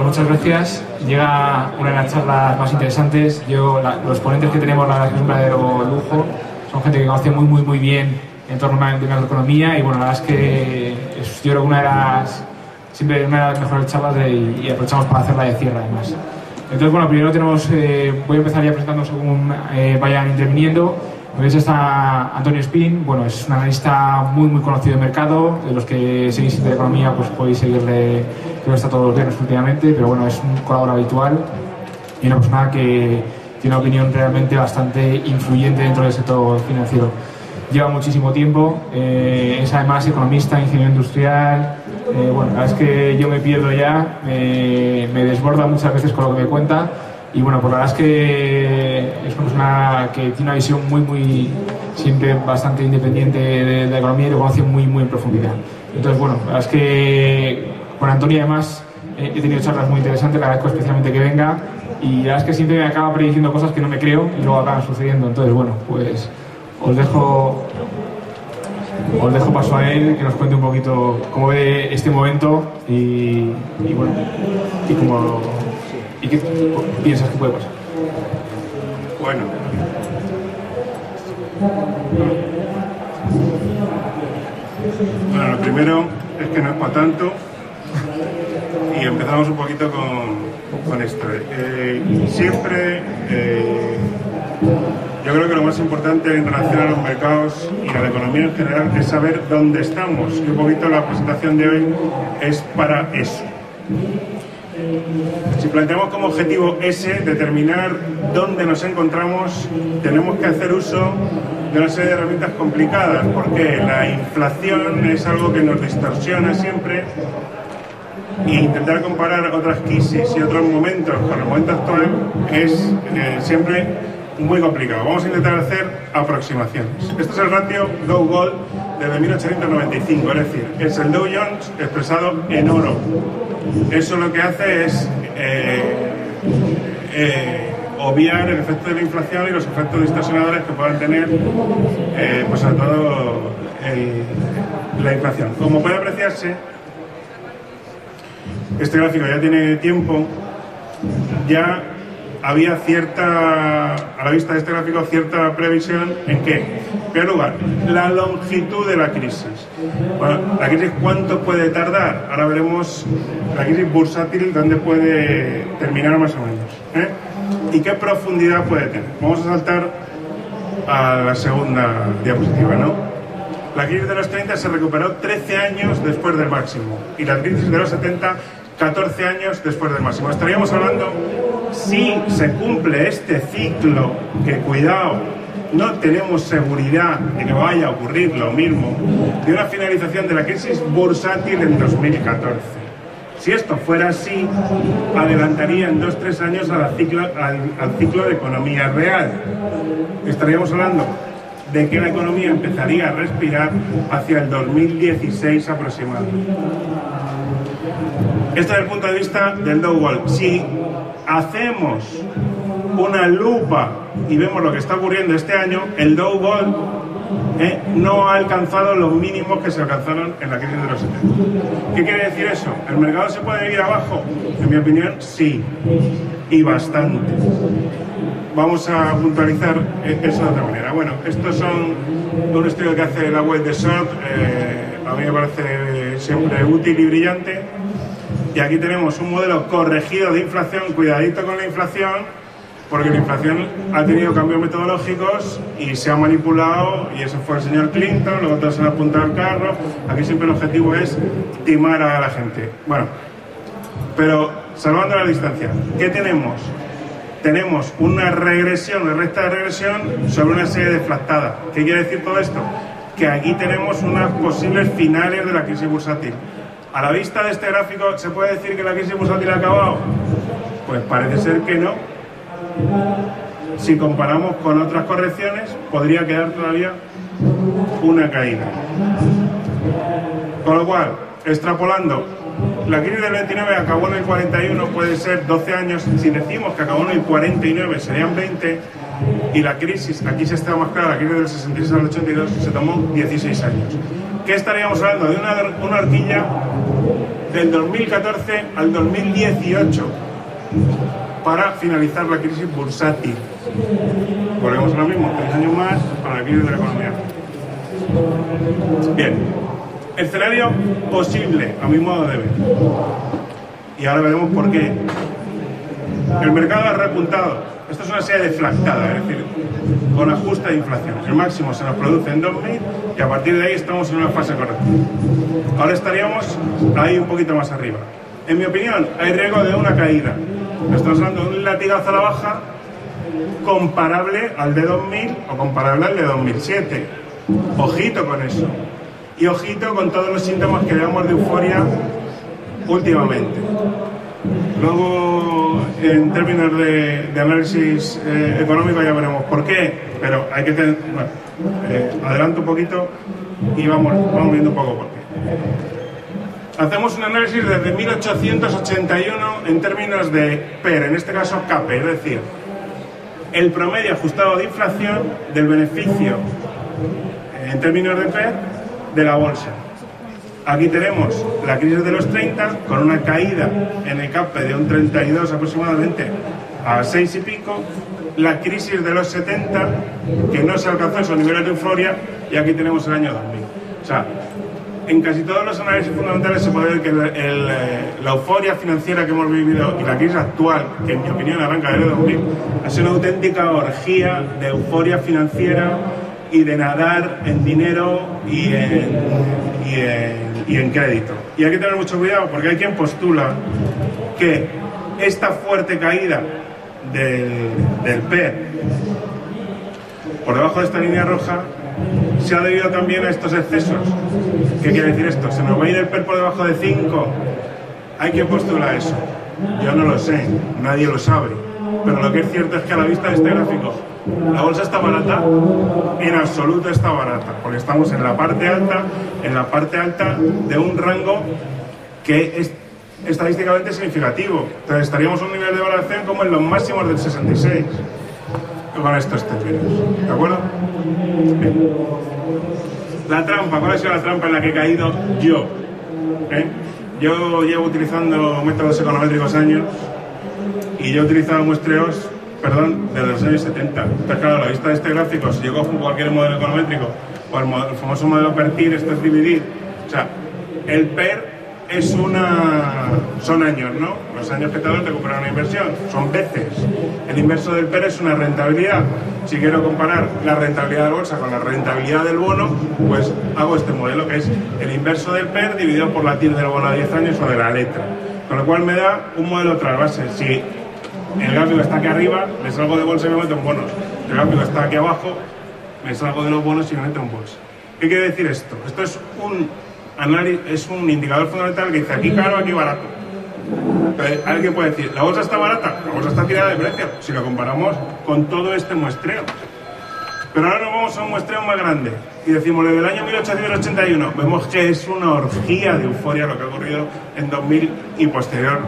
muchas gracias. Llega una de las charlas más interesantes. Los ponentes que tenemos, la verdad, que es un verdadero lujo. Son gente que conoce muy bien en torno a la macroeconomía y bueno, la verdad es que yo creo que siempre una de las mejores charlas y aprovechamos para hacerla de cierre además. Entonces, bueno, primero voy a empezar ya presentando según vayan interviniendo. Está Antonio Espín, bueno, es un analista muy conocido de mercado, de los que seguís Intereconomía, pues podéis seguirle, creo que está todos los viernes últimamente, pero bueno, es un colaborador habitual y una persona que tiene una opinión realmente bastante influyente dentro del sector financiero. Lleva muchísimo tiempo, es además economista, ingeniero industrial, bueno, la verdad es que yo me pierdo ya, me desborda muchas veces con lo que me cuenta. Y bueno, pues la verdad es que es una persona que tiene una visión siempre bastante independiente de la economía y lo conoce muy en profundidad. Entonces, bueno, la verdad es que con Antonio además he tenido charlas muy interesantes, le agradezco especialmente que venga y la verdad es que siempre me acaba prediciendo cosas que no me creo y luego acaban sucediendo. Entonces, bueno, pues os dejo paso a él, que nos cuente un poquito cómo ve este momento y bueno, ¿y qué piensas que puede pasar? Bueno, lo primero es que no es para tanto y empezamos un poquito con esto. Siempre yo creo que lo más importante en relación a los mercados y a la economía en general es saber dónde estamos, y un poquito la presentación de hoy es para eso. Si planteamos como objetivo ese, determinar dónde nos encontramos, tenemos que hacer uso de una serie de herramientas complicadas, porque la inflación es algo que nos distorsiona siempre, e intentar comparar otras crisis y otros momentos con el momento actual es siempre muy complicado. Vamos a intentar hacer aproximaciones. Este es el ratio Dow Gold desde 1895, es decir, es el Dow Jones expresado en oro. Eso lo que hace es obviar el efecto de la inflación y los efectos distorsionadores que puedan tener, pues sobre todo la inflación. Como puede apreciarse, este gráfico ya tiene tiempo, ya había a la vista de este gráfico, cierta previsión en que, en primer lugar, la longitud de la crisis. Bueno, la crisis, ¿cuánto puede tardar? Ahora veremos la crisis bursátil, dónde puede terminar más o menos, y qué profundidad puede tener. Vamos a saltar a la segunda diapositiva, ¿no? La crisis de los 30 se recuperó 13 años después del máximo, y la crisis de los 70, 14 años después del máximo. Estaríamos hablando, si se cumple este ciclo, que cuidado, no tenemos seguridad de que vaya a ocurrir lo mismo, de una finalización de la crisis bursátil en 2014. Si esto fuera así, adelantaría en 2-3 años al ciclo de economía real. Estaríamos hablando de que la economía empezaría a respirar hacia el 2016 aproximadamente. Este es el punto de vista del Dow Gold. Si hacemos una lupa y vemos lo que está ocurriendo este año, el Dow Gold no ha alcanzado los mínimos que se alcanzaron en la crisis de los 70. ¿Qué quiere decir eso? ¿El mercado se puede ir abajo? En mi opinión, sí, y bastante. Vamos a puntualizar eso de otra manera. Bueno, estos son un estudio que hace la web de Short, a mí me parece siempre útil y brillante. Y aquí tenemos un modelo corregido de inflación, cuidadito con la inflación, porque la inflación ha tenido cambios metodológicos y se ha manipulado, y eso fue el señor Clinton, luego todos se han apuntado al carro. Aquí siempre el objetivo es timar a la gente. Bueno, pero salvando la distancia, ¿qué tenemos? Tenemos una regresión, una recta de regresión sobre una serie deflactada. ¿Qué quiere decir todo esto? Que aquí tenemos unas posibles finales de la crisis bursátil. A la vista de este gráfico, ¿se puede decir que la crisis bursátil ha acabado? Pues parece ser que no. Si comparamos con otras correcciones, podría quedar todavía una caída. Con lo cual, extrapolando, la crisis del 29 acabó en el 41, puede ser 12 años. Si decimos que acabó en el 49, serían 20. Y la crisis, aquí se está más clara, la crisis del 66 al 82 se tomó 16 años. ¿Qué estaríamos hablando? De una horquilla del 2014 al 2018 para finalizar la crisis bursátil. Volvemos a lo mismo, 3 años más para la crisis de la economía. Bien, escenario posible, a mi modo de ver. Y ahora veremos por qué. El mercado ha repuntado. Esto es una serie deflactada, es decir, con ajuste de inflación. El máximo se nos produce en 2000 y a partir de ahí estamos en una fase correctiva. Ahora estaríamos ahí un poquito más arriba. En mi opinión, hay riesgo de una caída. Estamos hablando de un latigazo a la baja comparable al de 2000 o comparable al de 2007. Ojito con eso. Y ojito con todos los síntomas que veamos de euforia últimamente. Luego, en términos de análisis económico ya veremos por qué, pero hay que tener... Bueno, adelanto un poquito y vamos viendo un poco por qué. Hacemos un análisis desde 1881 en términos de PER, en este caso CAPE, es decir, el promedio ajustado de inflación del beneficio en términos de PER de la bolsa. Aquí tenemos la crisis de los 30 con una caída en el CAPE de un 32 aproximadamente a 6 y pico, la crisis de los 70 que no se alcanzó esos niveles de euforia y aquí tenemos el año 2000. O sea, en casi todos los análisis fundamentales se puede ver que la euforia financiera que hemos vivido y la crisis actual, que en mi opinión arranca desde 2000, ha sido una auténtica orgía de euforia financiera y de nadar en dinero y en crédito. Y hay que tener mucho cuidado porque hay quien postula que esta fuerte caída del PER por debajo de esta línea roja se ha debido también a estos excesos. ¿Qué quiere decir esto? ¿Se nos va a ir el PER por debajo de 5? Hay quien postula eso. Yo no lo sé, nadie lo sabe. Pero lo que es cierto es que a la vista de este gráfico, ¿la bolsa está barata? En absoluto está barata, porque estamos en la parte alta de un rango que es estadísticamente significativo. Entonces estaríamos a un nivel de valoración como en los máximos del 66 con estos términos, ¿de acuerdo? Bien. La trampa, ¿cuál ha sido la trampa en la que he caído yo? Yo llevo utilizando métodos econométricos años y yo he utilizado muestreos, desde los años 70. Entonces, claro, a la vista de este gráfico, si yo cojo cualquier modelo econométrico o el famoso modelo PER-TIR, esto es dividir. O sea, el PER son años, ¿no? Los años que tardan en recuperar una inversión, son veces. El inverso del PER es una rentabilidad. Si quiero comparar la rentabilidad de la bolsa con la rentabilidad del bono, pues hago este modelo que es el inverso del PER dividido por la TIR del bono a 10 años o de la letra. Con lo cual me da un modelo tras base. Si el gráfico está aquí arriba, me salgo de bolsa y me meto en bonos. El gráfico está aquí abajo, me salgo de los bonos y me meto en bolsa. ¿Qué quiere decir esto? Esto es un indicador fundamental que dice aquí caro, aquí barato. Entonces, alguien puede decir, ¿la bolsa está barata? La bolsa está tirada de precio, si lo comparamos con todo este muestreo. Pero ahora nos vamos a un muestreo más grande y decimos, desde el año 1881, vemos que es una orgía de euforia lo que ha ocurrido en 2000 y posterior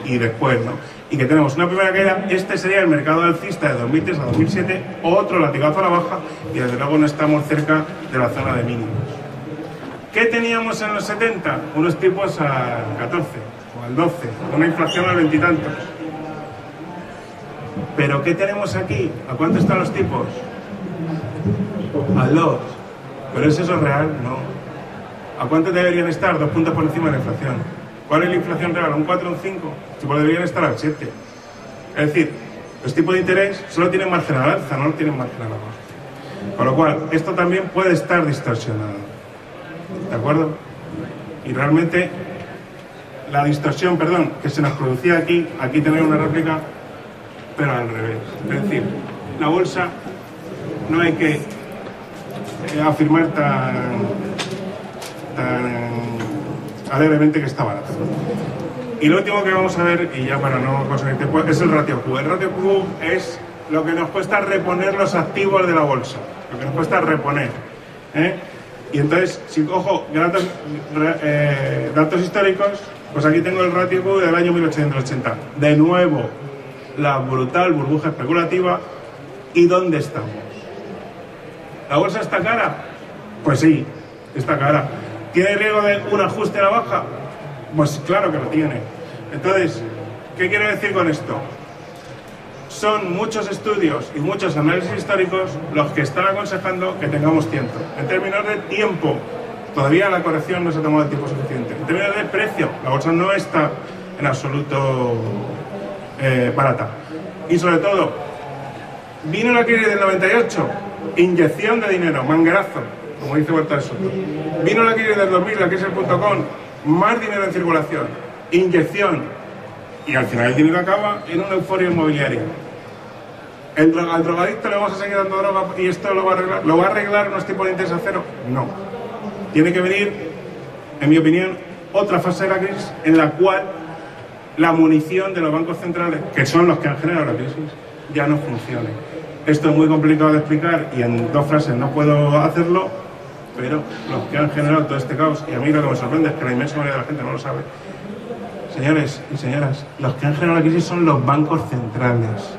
y después, ¿no? Y que tenemos una primera caída. Este sería el mercado alcista de 2003 a 2007, otro latigazo a la baja y desde luego no estamos cerca de la zona de mínimos. ¿Qué teníamos en los 70? Unos tipos al 14 o al 12, una inflación al 20 y tantos. ¿Pero qué tenemos aquí? ¿A cuánto están los tipos? Al 2. ¿Pero es eso real? No. ¿A cuánto deberían estar? 2 puntos por encima de la inflación. ¿Cuál es la inflación real? ¿Un 4 o un 5? Tipo, deberían estar al 7. Es decir, los tipos de interés solo tienen margen al alza, no tienen margen a la baja. Con lo cual, esto también puede estar distorsionado. ¿De acuerdo? Y realmente la distorsión, que se nos producía aquí tener una réplica, pero al revés. Es decir, la bolsa no hay que afirmar tan alegremente que está barata. Y lo último que vamos a ver, y ya para no conseguir tiempo, es el ratio Q. El ratio Q es lo que nos cuesta reponer los activos de la bolsa, lo que nos cuesta reponer. Y entonces, si cojo datos históricos, pues aquí tengo el ratio Q del año 1880. De nuevo, la brutal burbuja especulativa. ¿Y dónde estamos? ¿La bolsa está cara? Pues sí, está cara. ¿Tiene riesgo de un ajuste a la baja? Pues claro que lo tiene. Entonces, ¿qué quiero decir con esto? Son muchos estudios y muchos análisis históricos los que están aconsejando que tengamos tiempo. En términos de tiempo, todavía la corrección no se ha tomado el tiempo suficiente. En términos de precio, la bolsa no está en absoluto barata. Y sobre todo, vino la crisis del 98, inyección de dinero, manguerazo, como dice Huerta de Soto. Vino la crisis del 2000, la crisis del .com, más dinero en circulación, inyección. Y al final el dinero acaba en una euforia inmobiliaria. ¿Al drogadicto le vamos a seguir dando droga y esto lo va a arreglar? ¿Lo va a arreglar unos tipos de interés a cero? No. Tiene que venir, en mi opinión, otra fase de la crisis en la cual la munición de los bancos centrales, que son los que han generado la crisis, ya no funcione. Esto es muy complicado de explicar y en 2 frases no puedo hacerlo, pero los que han generado todo este caos, y a mí lo que me sorprende es que la inmensa mayoría de la gente no lo sabe, señores y señoras, los que han generado la crisis son los bancos centrales.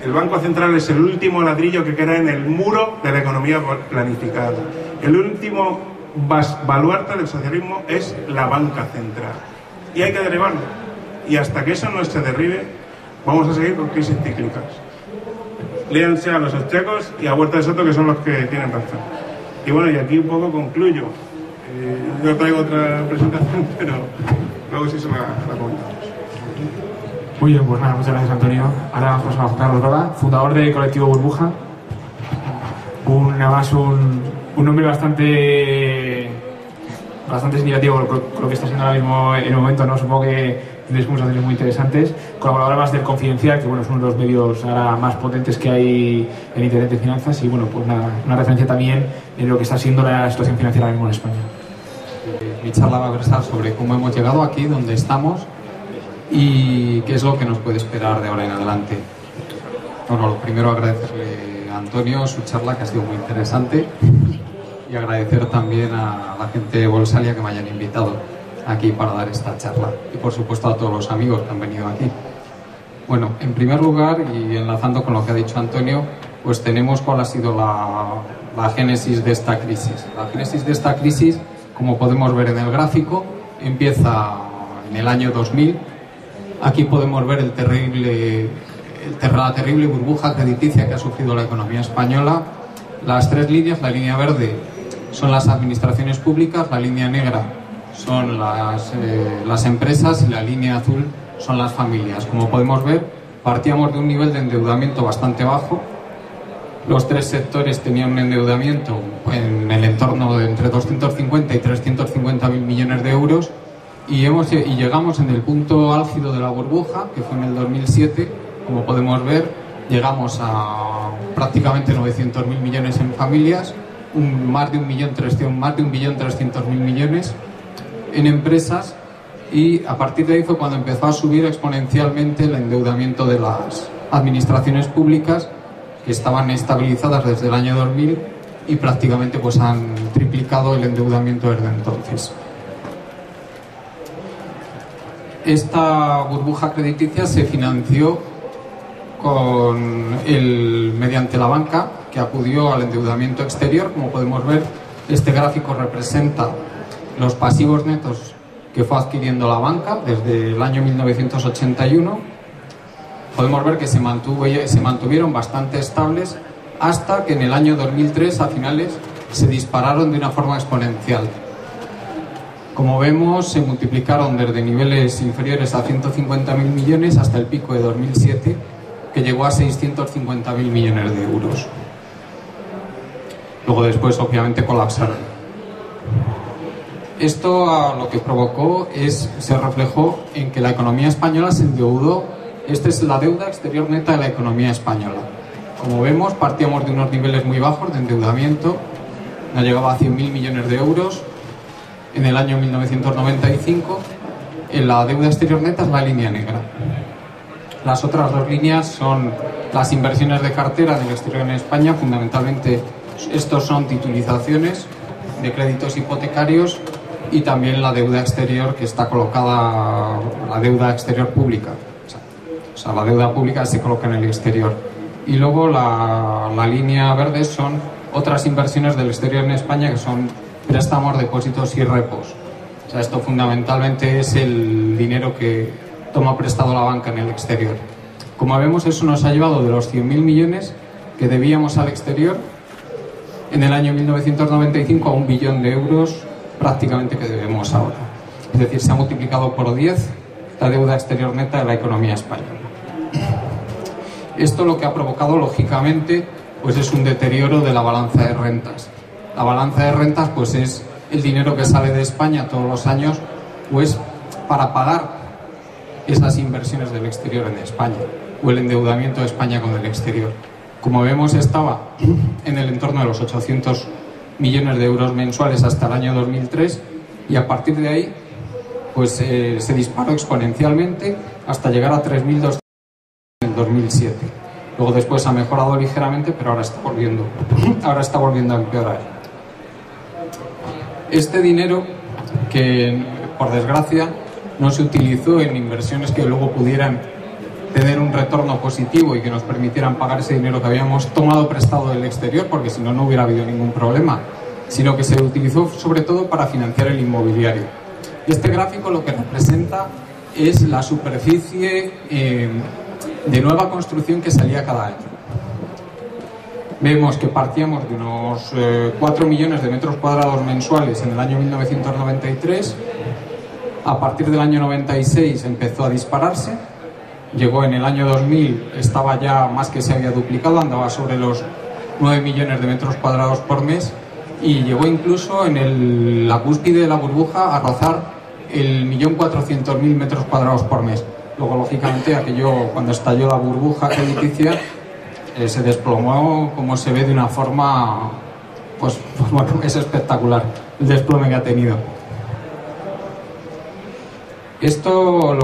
El Banco Central es el último ladrillo que queda en el muro de la economía planificada. El último baluarte del socialismo es la banca central. Y hay que derribarlo. Y hasta que eso no se derribe, vamos a seguir con crisis cíclicas. Léanse a los austríacos y a Huerta de Soto, que son los que tienen razón. Y bueno, y aquí un poco concluyo. Yo traigo otra presentación, pero luego sí se la comentamos. Muy bien, pues nada, muchas gracias, Antonio. Ahora vamos a Juan Carlos Roda, fundador del colectivo Burbuja. Un nombre bastante significativo con lo que está haciendo ahora mismo en el momento, ¿no? Supongo que tienes conversaciones muy interesantes. Colaborador del Confidencial, que bueno, es uno de los medios ahora más potentes que hay en Internet de finanzas, y bueno, pues una referencia también en lo que está siendo la situación financiera ahora mismo en España. Mi charla va a versar sobre cómo hemos llegado aquí, dónde estamos y qué es lo que nos puede esperar de ahora en adelante. Bueno, lo primero agradecerle a Antonio su charla, que ha sido muy interesante, y agradecer también a la gente de Bolsalia que me hayan invitado aquí para dar esta charla, y por supuesto a todos los amigos que han venido aquí. Bueno, en primer lugar, y enlazando con lo que ha dicho Antonio, pues tenemos cuál ha sido la génesis de esta crisis. La génesis de esta crisis, como podemos ver en el gráfico, empieza en el año 2000. Aquí podemos ver la terrible burbuja crediticia que ha sufrido la economía española. Las 3 líneas, la línea verde son las administraciones públicas, la línea negra son las empresas y la línea azul son las familias. Como podemos ver, partíamos de un nivel de endeudamiento bastante bajo. Los 3 sectores tenían un endeudamiento en el entorno de entre 250 y 350.000 millones de euros. Y llegamos en el punto álgido de la burbuja, que fue en el 2007. Como podemos ver, llegamos a prácticamente 900.000 millones en familias, más de 1.300.000 millones en empresas, y a partir de ahí fue cuando empezó a subir exponencialmente el endeudamiento de las administraciones públicas, que estaban estabilizadas desde el año 2000 y prácticamente pues han triplicado el endeudamiento desde entonces. Esta burbuja crediticia se financió mediante la banca, que acudió al endeudamiento exterior. Como podemos ver, este gráfico representa los pasivos netos que fue adquiriendo la banca desde el año 1981. Podemos ver que se mantuvieron bastante estables hasta que en el año 2003, a finales, se dispararon de una forma exponencial. Como vemos, se multiplicaron desde niveles inferiores a 150.000 millones hasta el pico de 2007, que llegó a 650.000 millones de euros. Luego después, obviamente, colapsaron. Esto lo que provocó se reflejó en que la economía española se endeudó. Esta es la deuda exterior neta de la economía española. Como vemos, partíamos de unos niveles muy bajos de endeudamiento, no llegaba a 100.000 millones de euros. En el año 1995, la deuda exterior neta es la línea negra. Las otras 2 líneas son las inversiones de cartera del exterior en España. Fundamentalmente, estos son titulizaciones de créditos hipotecarios y también la deuda exterior, que está colocada, la deuda exterior pública. O sea, la deuda pública se coloca en el exterior. Y luego la línea verde son otras inversiones del exterior en España, que son préstamos, depósitos y repos. sea, esto fundamentalmente es el dinero que toma prestado la banca en el exterior. Como vemos, eso nos ha llevado de los 100.000 millones que debíamos al exterior en el año 1995 a 1 billón de euros prácticamente que debemos ahora. Es decir, se ha multiplicado por 10 la deuda exterior neta de la economía española. Esto lo que ha provocado, lógicamente, pues es un deterioro de la balanza de rentas. La balanza de rentas, pues es el dinero que sale de España todos los años, pues para pagar esas inversiones del exterior en España, o el endeudamiento de España con el exterior. Como vemos, estaba en el entorno de los 800 millones de euros mensuales hasta el año 2003, y a partir de ahí pues se disparó exponencialmente hasta llegar a 3.200 en el 2007. Luego después ha mejorado ligeramente, pero ahora está volviendo a empeorar. Este dinero, que por desgracia no se utilizó en inversiones que luego pudieran tener un retorno positivo y que nos permitieran pagar ese dinero que habíamos tomado prestado del exterior, porque si no, no hubiera habido ningún problema, sino que se utilizó sobre todo para financiar el inmobiliario. Este gráfico lo que representa es la superficie de nueva construcción que salía cada año. Vemos que partíamos de unos 4 millones de metros cuadrados mensuales en el año 1993. A partir del año 96 empezó a dispararse. Llegó en el año 2000, estaba ya más que se había duplicado, andaba sobre los 9 millones de metros cuadrados por mes, y llegó incluso en la cúspide de la burbuja a rozar el 1.400.000 metros cuadrados por mes. Luego, lógicamente, aquello, cuando estalló la burbuja crediticia, se desplomó, como se ve, de una forma, pues bueno, es espectacular el desplome que ha tenido. Esto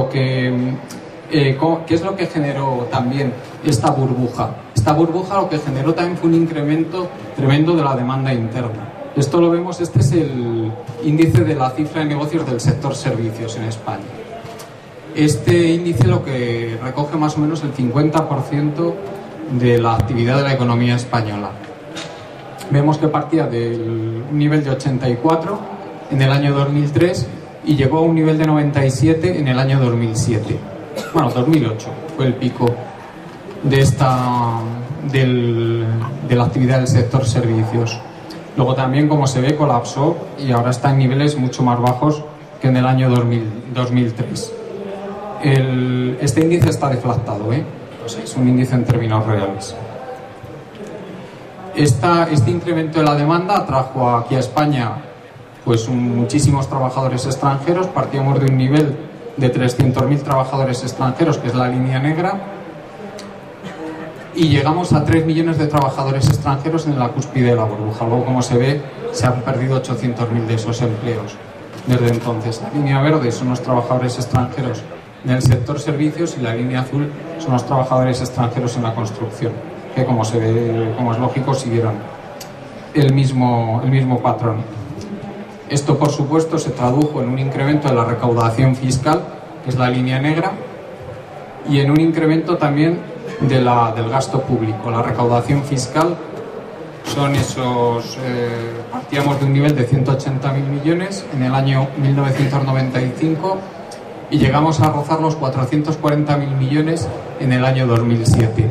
¿qué es lo que generó también esta burbuja? Esta burbuja lo que generó también fue un incremento tremendo de la demanda interna. Esto lo vemos, este es el índice de la cifra de negocios del sector servicios en España. Este índice lo que recoge más o menos el 50% de la actividad de la economía española. Vemos que partía de un nivel de 84 en el año 2003 y llegó a un nivel de 97 en el año 2007. Bueno, 2008 fue el pico de la actividad del sector servicios. Luego también, como se ve, colapsó y ahora está en niveles mucho más bajos que en el año 2003. Este índice está deflactado, o sea, es un índice en términos reales. Este incremento de la demanda trajo aquí a España pues muchísimos trabajadores extranjeros. Partíamos de un nivel de 300.000 trabajadores extranjeros, que es la línea negra, y llegamos a 3 millones de trabajadores extranjeros en la cúspide de la burbuja. Luego, como se ve, se han perdido 800.000 de esos empleos desde entonces. La línea verde son los trabajadores extranjeros en el sector servicios y la línea azul son los trabajadores extranjeros en la construcción, que, como se ve, como es lógico, siguieron el mismo patrón. Esto, por supuesto, se tradujo en un incremento de la recaudación fiscal, que es la línea negra, y en un incremento también del gasto público. La recaudación fiscal son esos... partíamos de un nivel de 180.000 millones en el año 1995 y llegamos a rozar los 440.000 millones en el año 2007.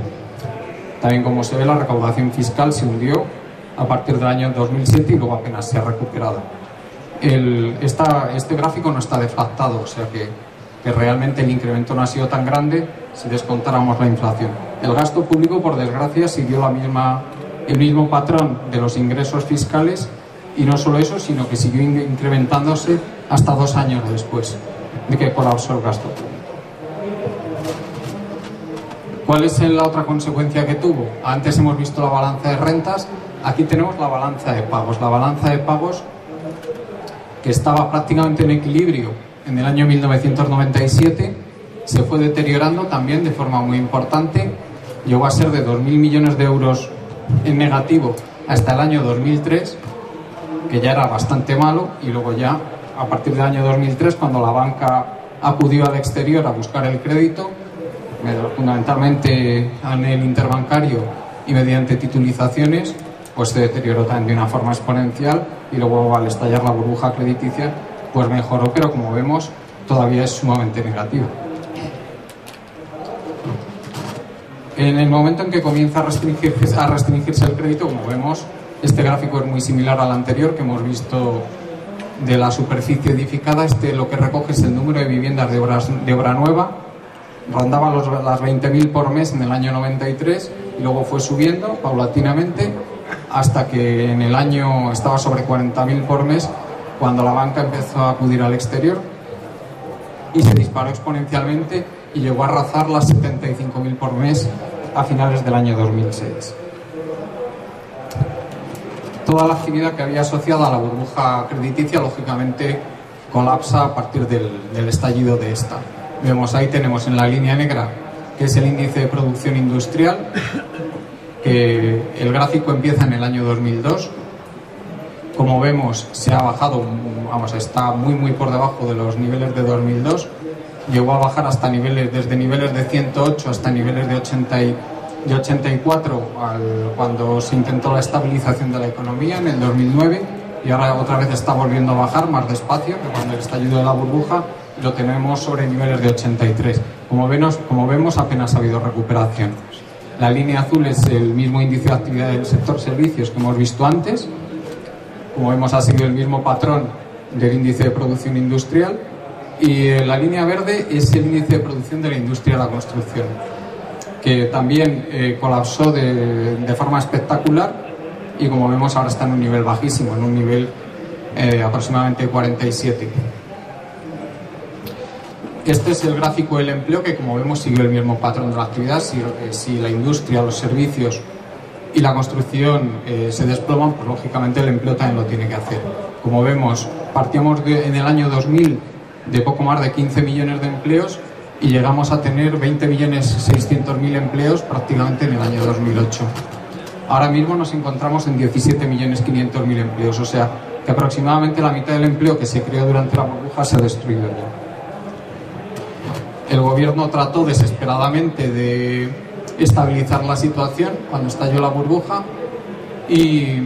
También, como se ve, la recaudación fiscal se hundió a partir del año 2007 y luego apenas se ha recuperado. Este gráfico no está deflactado, o sea que realmente el incremento no ha sido tan grande si descontáramos la inflación. El gasto público, por desgracia, siguió el mismo patrón de los ingresos fiscales, y no solo eso, sino que siguió incrementándose hasta 2 años después de que colapsó el gasto público. ¿Cuál es la otra consecuencia que tuvo? Antes hemos visto la balanza de rentas, aquí tenemos la balanza de pagos. La balanza de pagos, que estaba prácticamente en equilibrio en el año 1997, se fue deteriorando también de forma muy importante. Llegó a ser de 2.000 millones de euros en negativo hasta el año 2003, que ya era bastante malo, y luego ya, a partir del año 2003, cuando la banca acudió al exterior a buscar el crédito, fundamentalmente en el interbancario y mediante titulizaciones, pues se deterioró también de una forma exponencial, y luego, al estallar la burbuja crediticia, pues mejoró, pero como vemos todavía es sumamente negativa. En el momento en que comienza a restringirse el crédito, como vemos, este gráfico es muy similar al anterior que hemos visto de la superficie edificada. Lo que recoge es el número de viviendas de obra nueva. Rondaba las 20.000 por mes en el año 93 y luego fue subiendo paulatinamente hasta que en el año estaba sobre 40.000 por mes, cuando la banca empezó a acudir al exterior y se disparó exponencialmente y llegó a rozar las 75.000 por mes a finales del año 2006. Toda la actividad que había asociada a la burbuja crediticia, lógicamente, colapsa a partir del estallido de esta. Vemos, ahí tenemos en la línea negra, que es el índice de producción industrial, que el gráfico empieza en el año 2002. Como vemos, se ha bajado, está muy por debajo de los niveles de 2002. Llegó a bajar hasta desde niveles de 108 hasta niveles de 84 cuando se intentó la estabilización de la economía en el 2009, y ahora otra vez está volviendo a bajar más despacio que cuando el estallido de la burbuja, y lo tenemos sobre niveles de 83. Como vemos, apenas ha habido recuperación. La línea azul es el mismo índice de actividad del sector servicios que hemos visto antes. Como vemos, ha seguido el mismo patrón del índice de producción industrial, y la línea verde es el índice de producción de la industria de la construcción, que también colapsó de forma espectacular, y como vemos ahora está en un nivel bajísimo, en un nivel aproximadamente 47. Este es el gráfico del empleo, que como vemos siguió el mismo patrón de la actividad. Si la industria, los servicios y la construcción se desploman, pues lógicamente el empleo también lo tiene que hacer. Como vemos, partíamos en el año 2000 de poco más de 15 millones de empleos y llegamos a tener 20.600.000 empleos prácticamente en el año 2008. Ahora mismo nos encontramos en 17.500.000 empleos, o sea que aproximadamente la mitad del empleo que se creó durante la burbuja se ha destruido ya. El gobierno trató desesperadamente de estabilizar la situación cuando estalló la burbuja y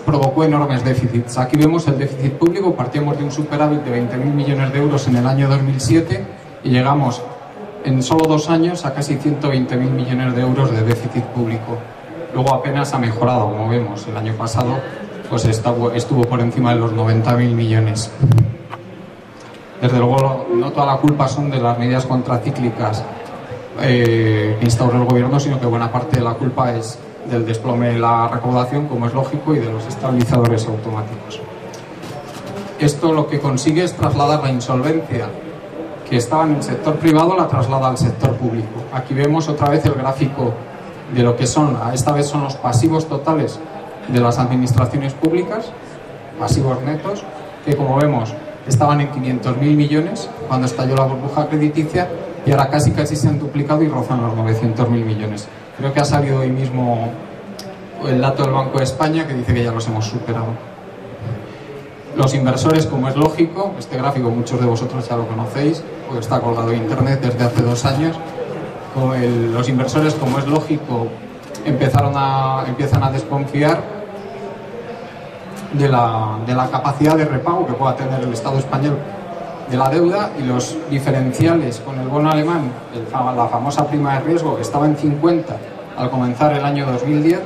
provocó enormes déficits. Aquí vemos el déficit público. Partíamos de un superávit de 20.000 millones de euros en el año 2007 y llegamos en solo 2 años a casi 120.000 millones de euros de déficit público. Luego apenas ha mejorado, como vemos. El año pasado pues estuvo por encima de los 90.000 millones. Desde luego, no toda la culpa son de las medidas contracíclicas que instauró el gobierno, sino que buena parte de la culpa es del desplome de la recaudación, como es lógico, y de los estabilizadores automáticos. Esto lo que consigue es trasladar la insolvencia que estaba en el sector privado, la traslada al sector público. Aquí vemos otra vez el gráfico de lo que son, esta vez son los pasivos totales de las administraciones públicas, pasivos netos, que como vemos estaban en 500.000 millones cuando estalló la burbuja crediticia, y ahora casi se han duplicado y rozan los 900.000 millones. Creo que ha salido hoy mismo el dato del Banco de España que dice que ya los hemos superado. Los inversores, como es lógico, este gráfico muchos de vosotros ya lo conocéis, porque está colgado en internet desde hace 2 años. Los inversores, como es lógico, empiezan a desconfiar de la capacidad de repago que pueda tener el Estado español de la deuda, y los diferenciales con el bono alemán, la famosa prima de riesgo, que estaba en 50 al comenzar el año 2010,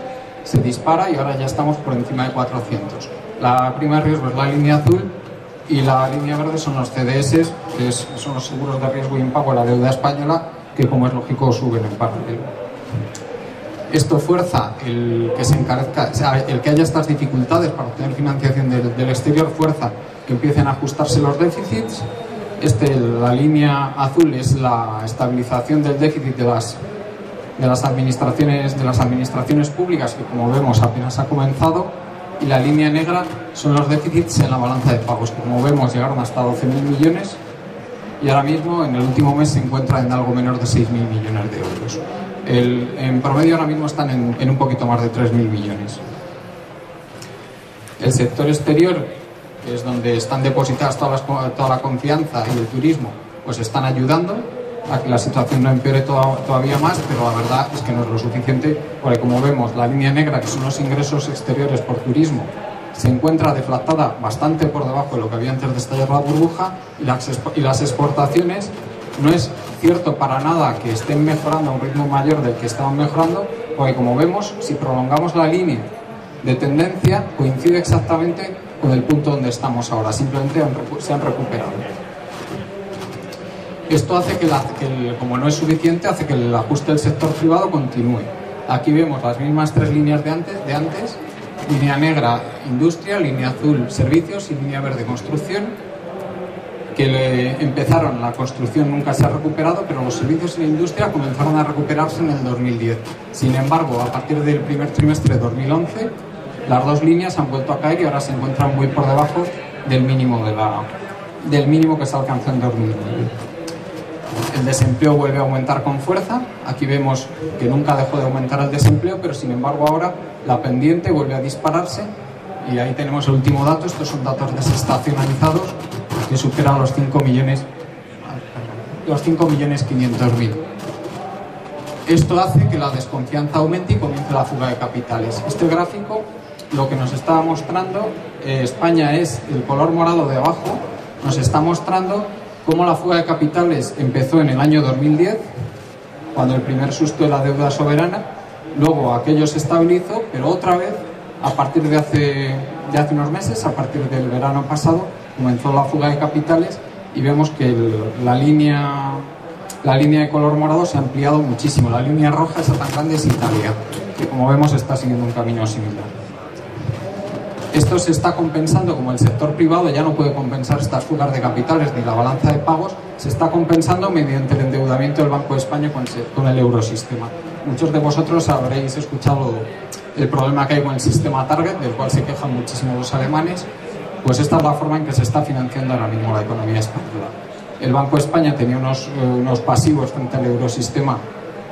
se dispara y ahora ya estamos por encima de 400. La prima de riesgo es la línea azul y la línea verde son los CDS, que son los seguros de riesgo y impago de la deuda española, que como es lógico suben en paralelo. Esto fuerza el que se encarezca, o sea, el que haya estas dificultades para obtener financiación del exterior, fuerza que empiecen a ajustarse los déficits. La línea azul es la estabilización del déficit de las administraciones públicas, que como vemos apenas ha comenzado, y la línea negra son los déficits en la balanza de pagos, que como vemos llegaron hasta 12.000 millones y ahora mismo en el último mes se encuentra en algo menos de 6.000 millones de euros. En promedio ahora mismo están en un poquito más de 3.000 millones. El sector exterior, que es donde están depositadas toda la confianza, y el turismo, pues están ayudando a que la situación no empeore todavía más, pero la verdad es que no es lo suficiente, porque como vemos, la línea negra, que son los ingresos exteriores por turismo, se encuentra deflactada bastante por debajo de lo que había antes de estallar la burbuja, y las exportaciones no es cierto para nada que estén mejorando a un ritmo mayor del que estaban mejorando, porque como vemos, si prolongamos la línea de tendencia, coincide exactamente con el punto donde estamos ahora, simplemente se han recuperado. Esto hace que, como no es suficiente, hace que el ajuste del sector privado continúe. Aquí vemos las mismas tres líneas de antes, línea negra industria, línea azul servicios y línea verde construcción, que empezaron, la construcción nunca se ha recuperado, pero los servicios y la industria comenzaron a recuperarse en el 2010. Sin embargo, a partir del primer trimestre de 2011, las dos líneas han vuelto a caer y ahora se encuentran muy por debajo del mínimo que se alcanzó en 2009. El desempleo vuelve a aumentar con fuerza. Aquí vemos que nunca dejó de aumentar el desempleo, pero sin embargo ahora la pendiente vuelve a dispararse, y ahí tenemos el último dato. Estos son datos desestacionalizados que superan los 5.500.000. Esto hace que la desconfianza aumente y comience la fuga de capitales. Este gráfico lo que nos está mostrando, España es el color morado de abajo, nos está mostrando cómo la fuga de capitales empezó en el año 2010, cuando el primer susto de la deuda soberana, luego aquello se estabilizó, pero otra vez, a partir de hace unos meses, a partir del verano pasado, comenzó la fuga de capitales, y vemos que la línea de color morado se ha ampliado muchísimo. La línea roja, esa tan grande, es Italia, que como vemos está siguiendo un camino similar. Esto se está compensando, como el sector privado ya no puede compensar estas fugas de capitales ni la balanza de pagos, se está compensando mediante el endeudamiento del Banco de España con el eurosistema. Muchos de vosotros habréis escuchado el problema que hay con el sistema Target, del cual se quejan muchísimo los alemanes. Pues esta es la forma en que se está financiando ahora mismo la economía española. El Banco de España tenía unos pasivos frente al eurosistema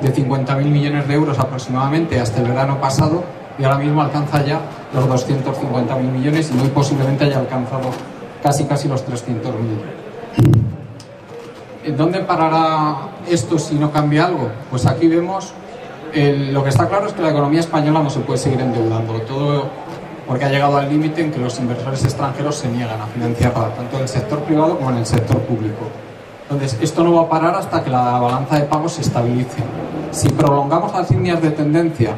de 50.000 millones de euros aproximadamente hasta el verano pasado, y ahora mismo alcanza ya los 250.000 millones y muy posiblemente haya alcanzado casi los 300.000. ¿Dónde parará esto si no cambia algo? Pues aquí vemos, lo que está claro es que la economía española no se puede seguir endeudando, todo porque ha llegado al límite en que los inversores extranjeros se niegan a financiarla, tanto en el sector privado como en el sector público. Entonces, esto no va a parar hasta que la balanza de pagos se estabilice. Si prolongamos las líneas de tendencia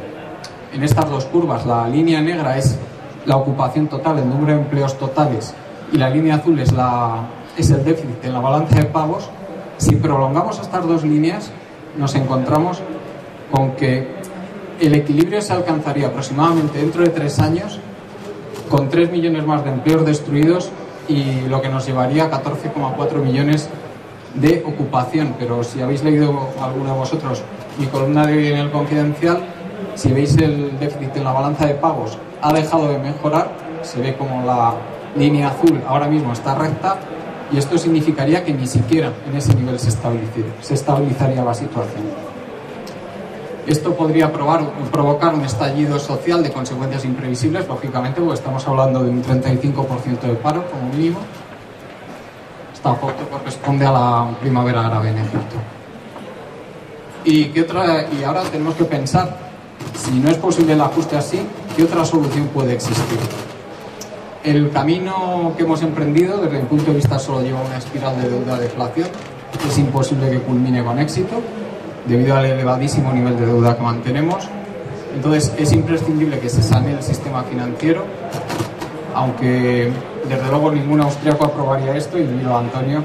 en estas dos curvas, la línea negra es la ocupación total, el número de empleos totales, y la línea azul es el déficit en la balanza de pagos. Si prolongamos estas dos líneas, nos encontramos con que el equilibrio se alcanzaría aproximadamente dentro de 3 años, con 3 millones más de empleos destruidos, y lo que nos llevaría a 14,4 millones de ocupación. Pero si habéis leído alguno de vosotros mi columna de hoy en El Confidencial, si veis el déficit en la balanza de pagos ha dejado de mejorar, se ve como la línea azul ahora mismo está recta, y esto significaría que ni siquiera en ese nivel se estabilizaría la situación. Esto podría provocar un estallido social de consecuencias imprevisibles, lógicamente, porque estamos hablando de un 35% de paro como mínimo. Esta foto corresponde a la primavera árabe en Egipto. Y ahora tenemos que pensar, si no es posible el ajuste así, ¿qué otra solución puede existir? El camino que hemos emprendido, desde mi punto de vista, solo lleva una espiral de deuda-deflación. Es imposible que culmine con éxito, debido al elevadísimo nivel de deuda que mantenemos. Entonces, es imprescindible que se sanee el sistema financiero, aunque desde luego ningún austríaco aprobaría esto, y miro a Antonio.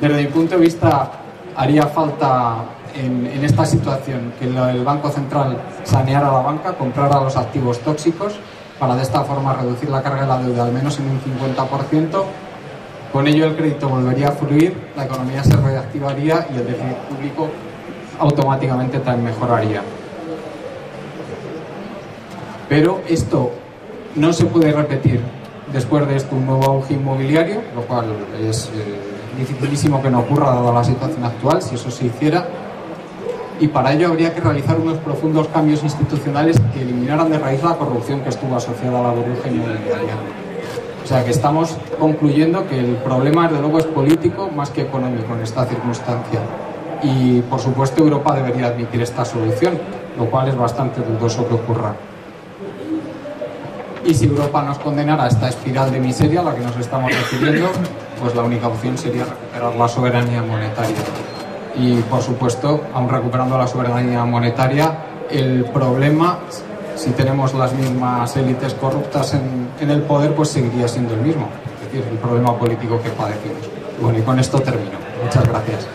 Desde mi punto de vista, haría falta en esta situación que el Banco Central saneara la banca, comprara los activos tóxicos, para de esta forma reducir la carga de la deuda al menos en un 50%. Con ello el crédito volvería a fluir, la economía se reactivaría y el déficit público automáticamente también mejoraría. Pero esto no se puede repetir después de esto un nuevo auge inmobiliario, lo cual es dificilísimo que no ocurra dada la situación actual, si eso se hiciera. Y para ello habría que realizar unos profundos cambios institucionales que eliminaran de raíz la corrupción que estuvo asociada a la burbuja inmobiliaria. O sea que estamos concluyendo que el problema, desde luego, es político más que económico en esta circunstancia. Y, por supuesto, Europa debería admitir esta solución, lo cual es bastante dudoso que ocurra. Y si Europa nos condenara a esta espiral de miseria a la que nos estamos refiriendo, pues la única opción sería recuperar la soberanía monetaria. Y, por supuesto, aun recuperando la soberanía monetaria, el problema, si tenemos las mismas élites corruptas en el poder, pues seguiría siendo el mismo. Es decir, el problema político que padecemos. Bueno, y con esto termino. Muchas gracias.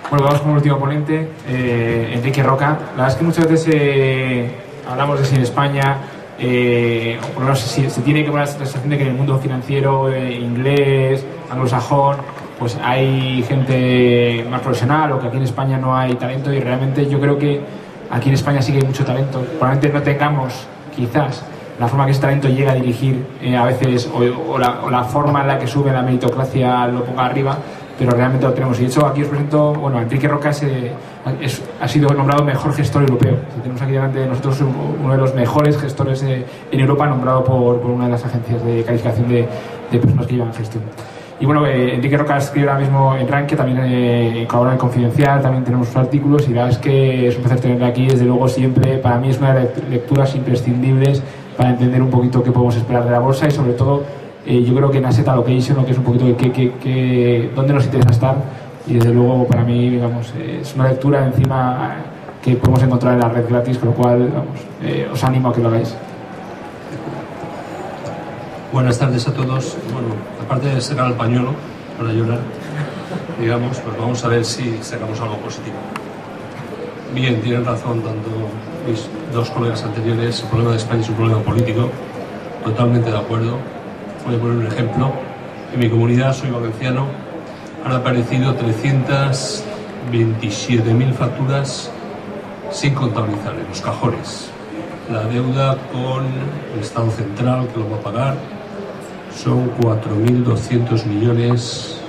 Bueno, vamos con el último ponente, Enrique Roca. La verdad es que muchas veces hablamos de si en España, o por lo menos se tiene que poner la sensación de que en el mundo financiero inglés, anglosajón, pues hay gente más profesional, o que aquí en España no hay talento, y realmente yo creo que aquí en España sí que hay mucho talento. Probablemente no tengamos, quizás, la forma que ese talento llega a dirigir a veces, o la forma en la que sube la meritocracia lo ponga arriba, pero realmente lo tenemos. Y de hecho aquí os presento, bueno, Enrique Roca ha sido nombrado mejor gestor europeo. Tenemos aquí delante de nosotros uno de los mejores gestores en Europa, nombrado por una de las agencias de calificación de personas que llevan gestión. Y bueno, Enrique Roca escribe ahora mismo en Rankia, también colabora en Confidencial, también tenemos sus artículos, y la verdad es que es un placer tenerle aquí. Desde luego siempre, para mí es una de las lecturas imprescindibles para entender un poquito qué podemos esperar de la bolsa, y sobre todo yo creo que en Asset Allocation, lo que es un poquito dónde nos interesa estar, y desde luego para mí, digamos, es una lectura encima que podemos encontrar en la red gratis, con lo cual, vamos, os animo a que lo hagáis. Buenas tardes a todos. Bueno, aparte de sacar el pañuelo para llorar, digamos, pues vamos a ver si sacamos algo positivo. Bien, tienen razón tanto mis dos colegas anteriores, el problema de España es un problema político, totalmente de acuerdo. Voy a poner un ejemplo. En mi comunidad, soy valenciano, han aparecido 327.000 facturas sin contabilizar en los cajones. La deuda con el Estado central, que lo va a pagar, son 4.200 millones,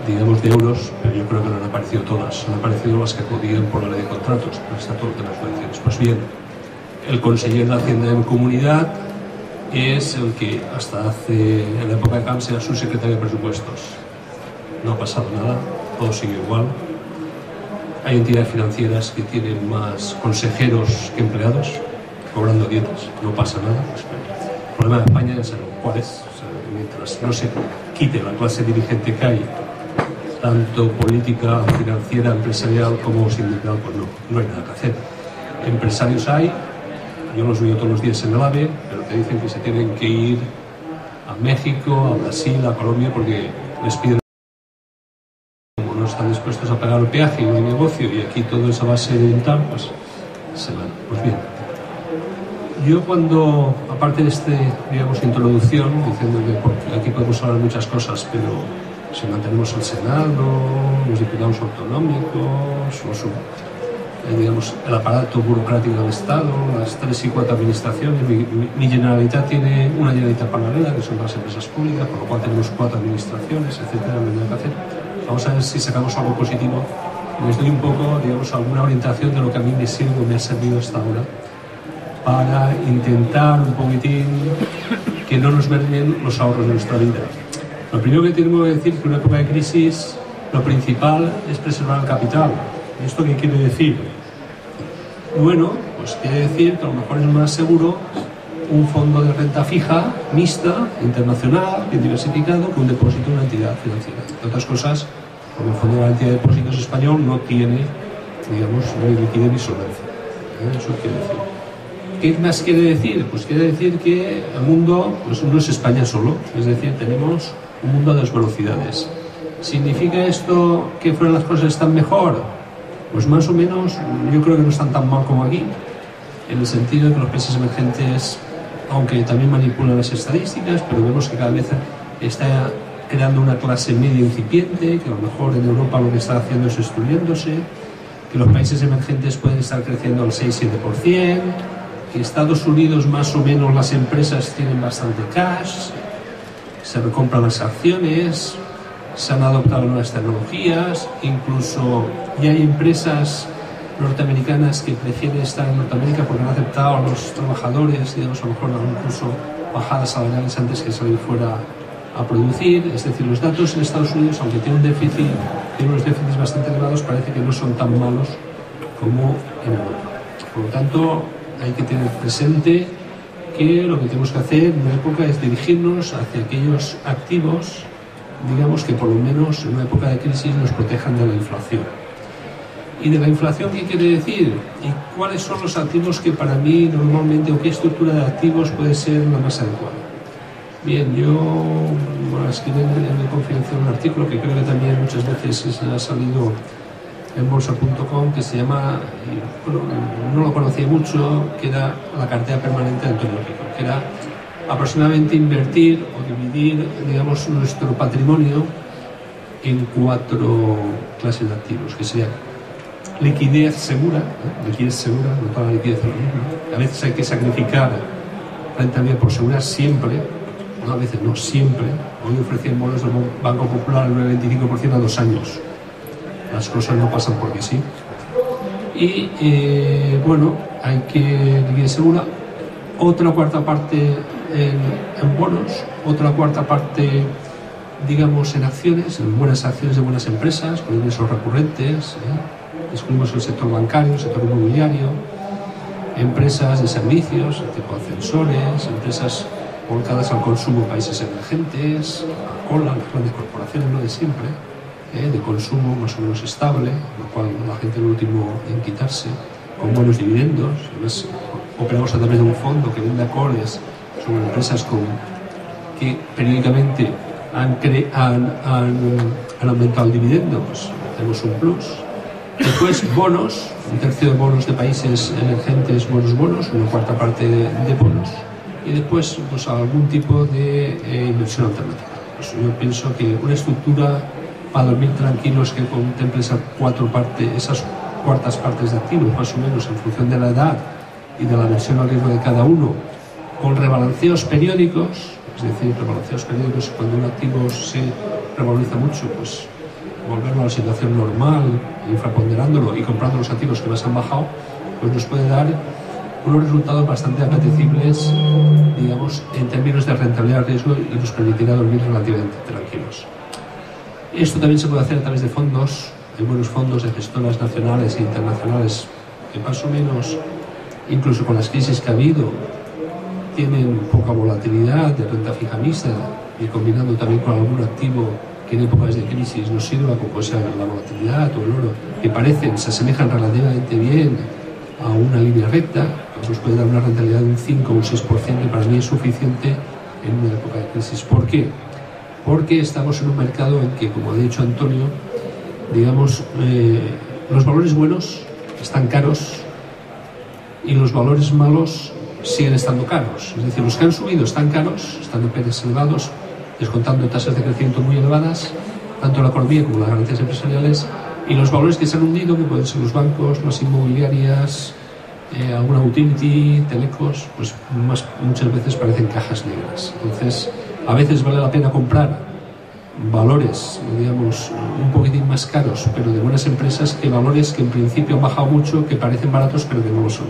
digamos, de euros, pero yo creo que no han aparecido todas. Han aparecido las que podían por la ley de contratos, pero está todo el tema de subvenciones. Pues bien, el conseller de Hacienda de mi comunidad es el que hasta en la época de Camps era su secretario de presupuestos. No ha pasado nada, todo sigue igual. Hay entidades financieras que tienen más consejeros que empleados, cobrando dietas, no pasa nada. El problema de España es cuál es. O sea, mientras no se quite la clase dirigente que hay, tanto política, financiera, empresarial como sindical, pues no hay nada que hacer. Empresarios hay, yo los veo todos los días en el AVE, pero te dicen que se tienen que ir a México, a Brasil, a Colombia, porque les piden, como no están dispuestos a pagar el peaje y no hay negocio, y aquí todo es a base de un tal, pues se van. Pues bien, yo cuando, aparte de digamos, introducción, diciendo que porque aquí podemos hablar muchas cosas, pero si mantenemos el Senado, los diputados autonómicos, digamos, el aparato burocrático del Estado, las 3 y 4 administraciones, mi Generalitat tiene una Generalitat paralela, que son las empresas públicas, por lo cual tenemos 4 administraciones, etcétera, no hay nada que hacer. Vamos a ver si sacamos algo positivo. Les doy un poco, digamos, alguna orientación de lo que a mí me sirve o me ha servido hasta ahora, para intentar un poquitín que no nos mermen los ahorros de nuestra vida. Lo primero que tenemos que decir es que en una época de crisis lo principal es preservar el capital. ¿Y esto qué quiere decir? Bueno, pues quiere decir que a lo mejor es más seguro un fondo de renta fija, mixta, internacional, bien diversificado, que un depósito de una entidad financiera. Entre otras cosas, porque el fondo de garantía de depósitos español no tiene, digamos, no hay liquidez ni solvencia. Eso quiere decir. ¿Qué más quiere decir? Pues quiere decir que el mundo pues no es España solo, es decir, tenemos un mundo a 2 velocidades. ¿Significa esto que fuera las cosas están mejor? Pues más o menos, yo creo que no están tan mal como aquí, en el sentido de que los países emergentes, aunque también manipulan las estadísticas, pero vemos que cada vez está creando una clase media incipiente, que a lo mejor en Europa lo que está haciendo es destruyéndose, que los países emergentes pueden estar creciendo al 6-7%, que Estados Unidos más o menos las empresas tienen bastante cash, se recompran las acciones, se han adoptado nuevas tecnologías, incluso ya hay empresas norteamericanas que prefieren estar en Norteamérica porque han aceptado a los trabajadores, digamos, a lo mejor incluso bajadas salariales antes que salir fuera a producir. Es decir, los datos en Estados Unidos, aunque tienen unos déficits bastante elevados, parece que no son tan malos como en Europa. Por lo tanto, hay que tener presente que lo que tenemos que hacer en una época es dirigirnos hacia aquellos activos, digamos, que por lo menos en una época de crisis nos protejan de la inflación. ¿Y de la inflación qué quiere decir? ¿Y cuáles son los activos que para mí normalmente, o qué estructura de activos puede ser la más adecuada? Bien, yo escribí en el Confidencial un artículo que creo que también muchas veces ha salido en bolsa.com, que se llama, bueno, no lo conocía mucho, que era la cartera permanente de Antonio Rico, que era aproximadamente invertir o dividir, digamos, nuestro patrimonio en 4 clases de activos, que serían liquidez segura, no toda la liquidez es lo mismo. A veces hay que sacrificar rentabilidad por seguridad siempre, no, a veces no, siempre. Hoy ofrecían bonos del Banco Popular al 9,25% a 2 años. Las cosas no pasan porque sí. Y bueno, hay que liquidez segura. Otra cuarta parte en bonos, otra cuarta parte, digamos, en acciones, en buenas acciones de buenas empresas, con ingresos recurrentes. Excluimos el sector bancario, el sector inmobiliario, empresas de servicios, tipo ascensores, empresas volcadas al consumo en países emergentes, Coca-Cola, las grandes corporaciones, lo de siempre, de consumo más o menos estable, lo cual la gente el último en quitarse, con buenos dividendos. Además, operamos a través de un fondo que vende acores sobre empresas que periódicamente han aumentado el dividendo, pues tenemos un plus. Después bonos, un tercio de bonos de países emergentes, bonos, una cuarta parte de bonos, y después pues algún tipo de inversión alternativa. Pues yo pienso que una estructura para dormir tranquilos que contemple esas cuartas partes de activos, más o menos en función de la edad y de la versión al riesgo de cada uno, con rebalanceos periódicos, es decir, rebalanceos periódicos cuando un activo se revaloriza mucho, pues volverlo a la situación normal, infraponderándolo y comprando los activos que más han bajado, pues nos puede dar unos resultados bastante apetecibles, digamos, en términos de rentabilidad de riesgo, y nos permitirá dormir relativamente tranquilos. Esto también se puede hacer a través de fondos. Hay buenos fondos de gestoras nacionales e internacionales que más o menos, incluso con las crisis que ha habido, tienen poca volatilidad, de renta fija mixta, y combinando también con algún activo que en épocas de crisis nos sirva, como puede ser la volatilidad o el oro, que se asemejan relativamente bien a una línea recta, que nos puede dar una rentabilidad de un 5 o un 6%, y para mí es suficiente en una época de crisis. ¿Por qué? Porque estamos en un mercado en que, como ha dicho Antonio, digamos, los valores buenos están caros y los valores malos siguen estando caros. Es decir, los que han subido están caros, están en PERs elevados, descontando tasas de crecimiento muy elevadas, tanto la economía como las ganancias empresariales, y los valores que se han hundido, que pueden ser los bancos, las inmobiliarias, alguna utility, telecos, pues muchas veces parecen cajas negras. Entonces, a veces vale la pena comprar valores, digamos, un poquitín más caros, pero de buenas empresas, que valores que en principio han bajado mucho, que parecen baratos, pero que no lo son.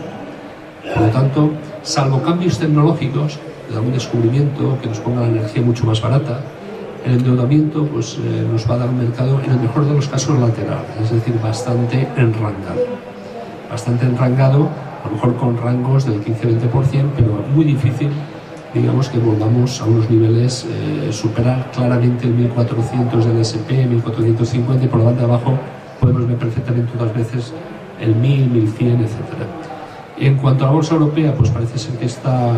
Por lo tanto, salvo cambios tecnológicos, de algún descubrimiento que nos ponga la energía mucho más barata, el endeudamiento pues nos va a dar un mercado, en el mejor de los casos, lateral, es decir, bastante enrangado, a lo mejor con rangos del 15-20%, pero muy difícil, digamos, que volvamos a unos niveles, superar claramente el 1400 del S&P, 1450, y por la banda de abajo podemos ver perfectamente otras veces el 1000, 1100, etc. En cuanto a la bolsa europea, pues parece ser que está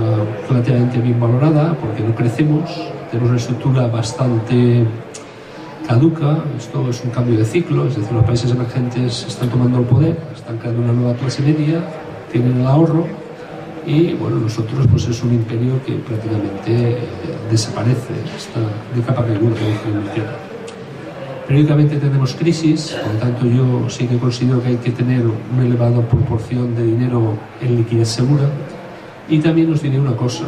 relativamente bien valorada, porque no crecemos, tenemos una estructura bastante caduca. Esto es un cambio de ciclo, es decir, los países emergentes están tomando el poder, están creando una nueva clase media, tienen el ahorro, y bueno, nosotros pues es un imperio que prácticamente desaparece, está de capa caída, como decía. Periódicamente tenemos crisis, por lo tanto yo sí que considero que hay que tener una elevada proporción de dinero en liquidez segura. Y también os diré una cosa: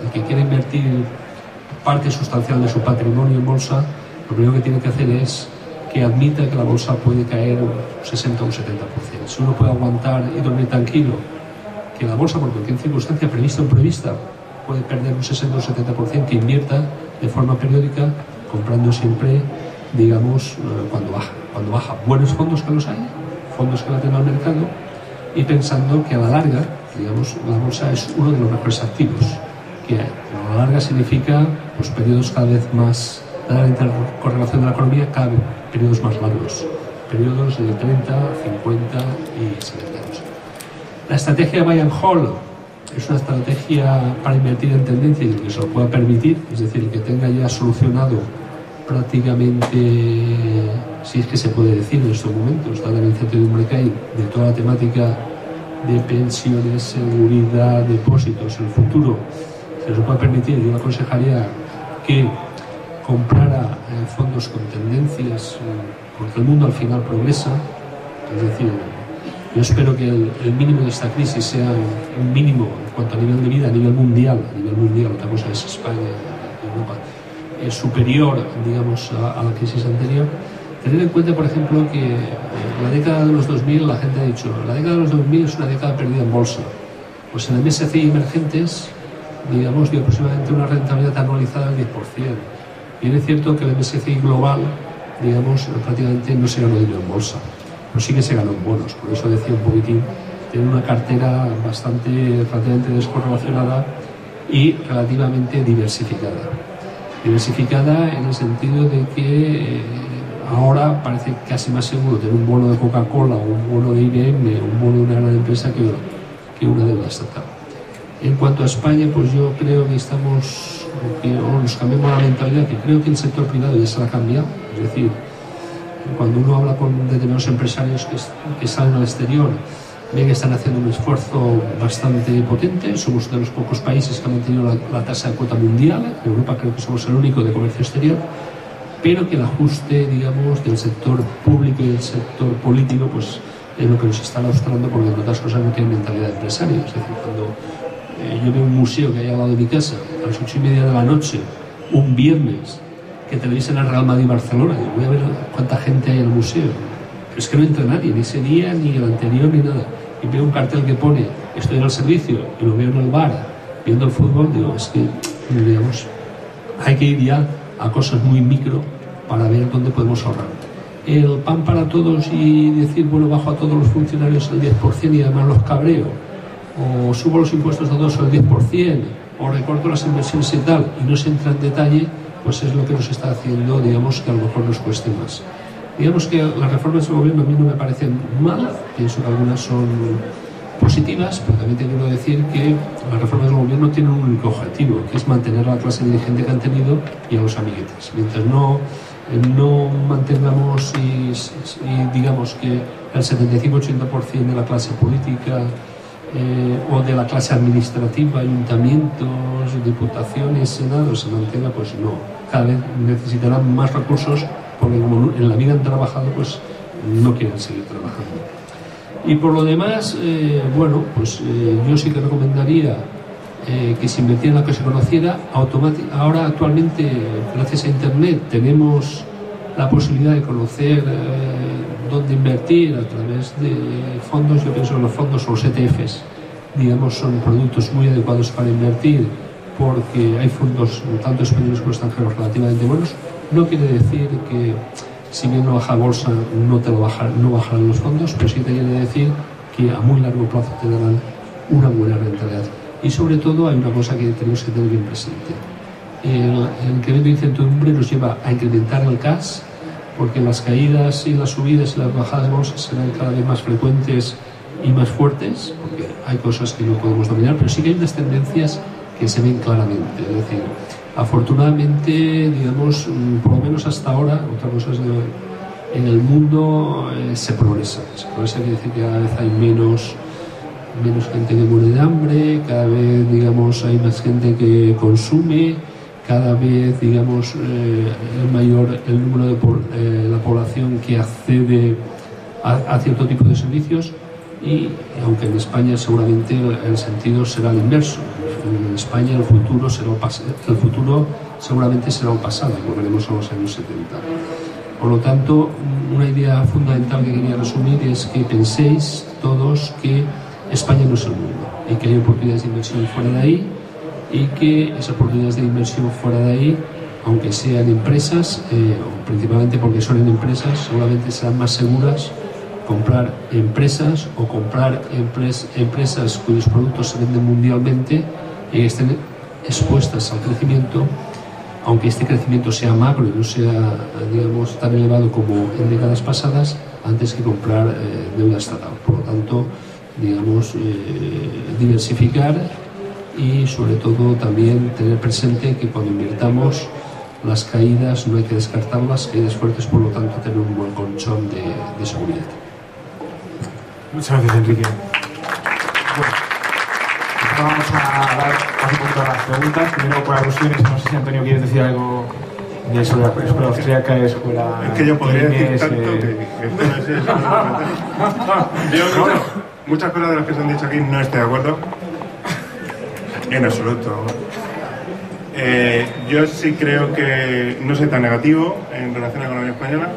el que quiera invertir parte sustancial de su patrimonio en bolsa, lo primero que tiene que hacer es que admita que la bolsa puede caer un 60 o un 70%. Si uno puede aguantar y dormir tranquilo que la bolsa, por cualquier circunstancia prevista o imprevista, puede perder un 60 o un 70%, que invierta de forma periódica, comprando siempre, digamos, cuando baja. Buenos fondos que los hay, fondos que la tienen al mercado, y pensando que a la larga, digamos, la bolsa es uno de los mejores activos que hay. Pero a la larga significa pues, periodos cada vez más, la intercorrelación de la economía, cada vez periodos más largos, periodos de 30, 50 y 70 años. La estrategia de buy and hold es una estrategia para invertir en tendencia y que se lo pueda permitir, es decir, que tenga ya solucionado prácticamente, si es que se puede decir en estos momentos, dada la incertidumbre que hay de toda la temática de pensiones, seguridad, depósitos en el futuro, se lo pueda permitir. Yo le aconsejaría que comprara fondos con tendencias, porque el mundo al final progresa, es decir, yo espero que el mínimo de esta crisis sea un mínimo en cuanto a nivel de vida, a nivel mundial, otra cosa es España, Europa, es superior, digamos, a la crisis anterior. Tener en cuenta, por ejemplo, que la década de los 2000, la gente ha dicho, la década de los 2000 es una década perdida en bolsa. Pues en el MSCI emergentes, digamos, dio aproximadamente una rentabilidad anualizada del 10%. Bien es cierto que el MSCI global, digamos, prácticamente no se ganó dinero en bolsa, pero sí que se ganó en bonos. Por eso decía un poquitín, tiene una cartera relativamente descorrelacionada y relativamente diversificada. Diversificada en el sentido de que ahora parece casi más seguro tener un bono de Coca-Cola o un bono de IBM o un bono de una gran empresa que una deuda estatal. En cuanto a España, pues yo creo que nos cambiamos la mentalidad, que creo que el sector privado ya se la ha cambiado. Es decir, cuando uno habla con determinados empresarios que salen al exterior, ven que están haciendo un esfuerzo bastante potente. Somos de los pocos países que han mantenido la tasa de cuota mundial. En Europa creo que somos el único de comercio exterior, pero que el ajuste, digamos, del sector público y del sector político, pues es lo que nos está lastrando, porque en otras cosas no tienen mentalidad de empresario. Es decir, cuando yo veo un museo que hay al lado de mi casa a las 8:30 de la noche, un viernes, que televisan el Real Madrid-Barcelona, yo voy a ver cuánta gente hay en el museo. Pero es que no entra nadie, ni ese día, ni el anterior, ni nada. Y veo un cartel que pone estoy en el servicio y lo veo en el bar viendo el fútbol, digo, es que, digamos, hay que ir ya a cosas muy micro para ver dónde podemos ahorrar. El pan para todos y decir, bueno, bajo a todos los funcionarios el 10% y además los cabreo, o subo los impuestos a todos el 10%, o recorto las inversiones y tal, y no se entra en detalle, pues es lo que nos está haciendo, digamos, que a lo mejor nos cueste más. Digamos que las reformas del gobierno a mí no me parecen mal, pienso que algunas son positivas, pero también tengo que decir que las reformas del gobierno tienen un único objetivo, que es mantener a la clase dirigente que han tenido y a los amiguetes. Mientras no mantengamos y digamos que el 75-80% de la clase política o de la clase administrativa, ayuntamientos, diputaciones, senados, se mantenga, pues no, cada vez necesitarán más recursos, porque como en la vida han trabajado, pues no quieren seguir trabajando. Y por lo demás, bueno, pues yo sí que recomendaría que se invirtiera en la que se conociera. Ahora actualmente, gracias a Internet, tenemos la posibilidad de conocer dónde invertir a través de fondos. Yo pienso que los fondos o los ETFs, digamos, son productos muy adecuados para invertir, porque hay fondos tanto españoles como extranjeros relativamente buenos. No quiere decir que si bien no baja bolsa no bajarán los fondos, pero sí te quiere decir que a muy largo plazo te darán una buena rentabilidad. Y sobre todo hay una cosa que tenemos que tener bien presente. El incremento de incertidumbre nos lleva a incrementar el cash, porque las caídas y las subidas y las bajadas de bolsa serán cada vez más frecuentes y más fuertes, porque hay cosas que no podemos dominar, pero sí que hay unas tendencias que se ven claramente. Es decir, afortunadamente, digamos, por lo menos hasta ahora, otra cosa es que en el mundo se progresa. Quiere decir que cada vez hay menos gente que muere de hambre, cada vez, digamos, hay más gente que consume, cada vez, digamos, es mayor el número de la población que accede a cierto tipo de servicios, y aunque en España seguramente el sentido será el inverso. En España el futuro seguramente será un pasado, y volveremos a los años 70. Por lo tanto, una idea fundamental que quería resumir es que penséis todos que España no es el mundo y que hay oportunidades de inversión fuera de ahí, y que esas oportunidades de inversión fuera de ahí, aunque sean empresas, o principalmente porque son en empresas, seguramente serán más seguras comprar empresas o comprar empresas cuyos productos se venden mundialmente y estén expuestas al crecimiento, aunque este crecimiento sea macro y no sea, digamos, tan elevado como en décadas pasadas, antes que comprar deuda estatal. Por lo tanto, digamos, diversificar y sobre todo también tener presente que cuando invirtamos las caídas no hay que descartarlas, caídas fuertes, por lo tanto tener un buen colchón de seguridad. Muchas gracias, Enrique. Bueno, vamos a dar un poquito a las preguntas, primero por alusiones. No sé si Antonio quieres decir algo sobre la escuela austríaca, escuela... Es que yo podría decir tanto que esto no es eso. Yo muchas cosas de las que se han dicho aquí no estoy de acuerdo. En absoluto. Yo sí creo que no soy tan negativo en relación a la economía española.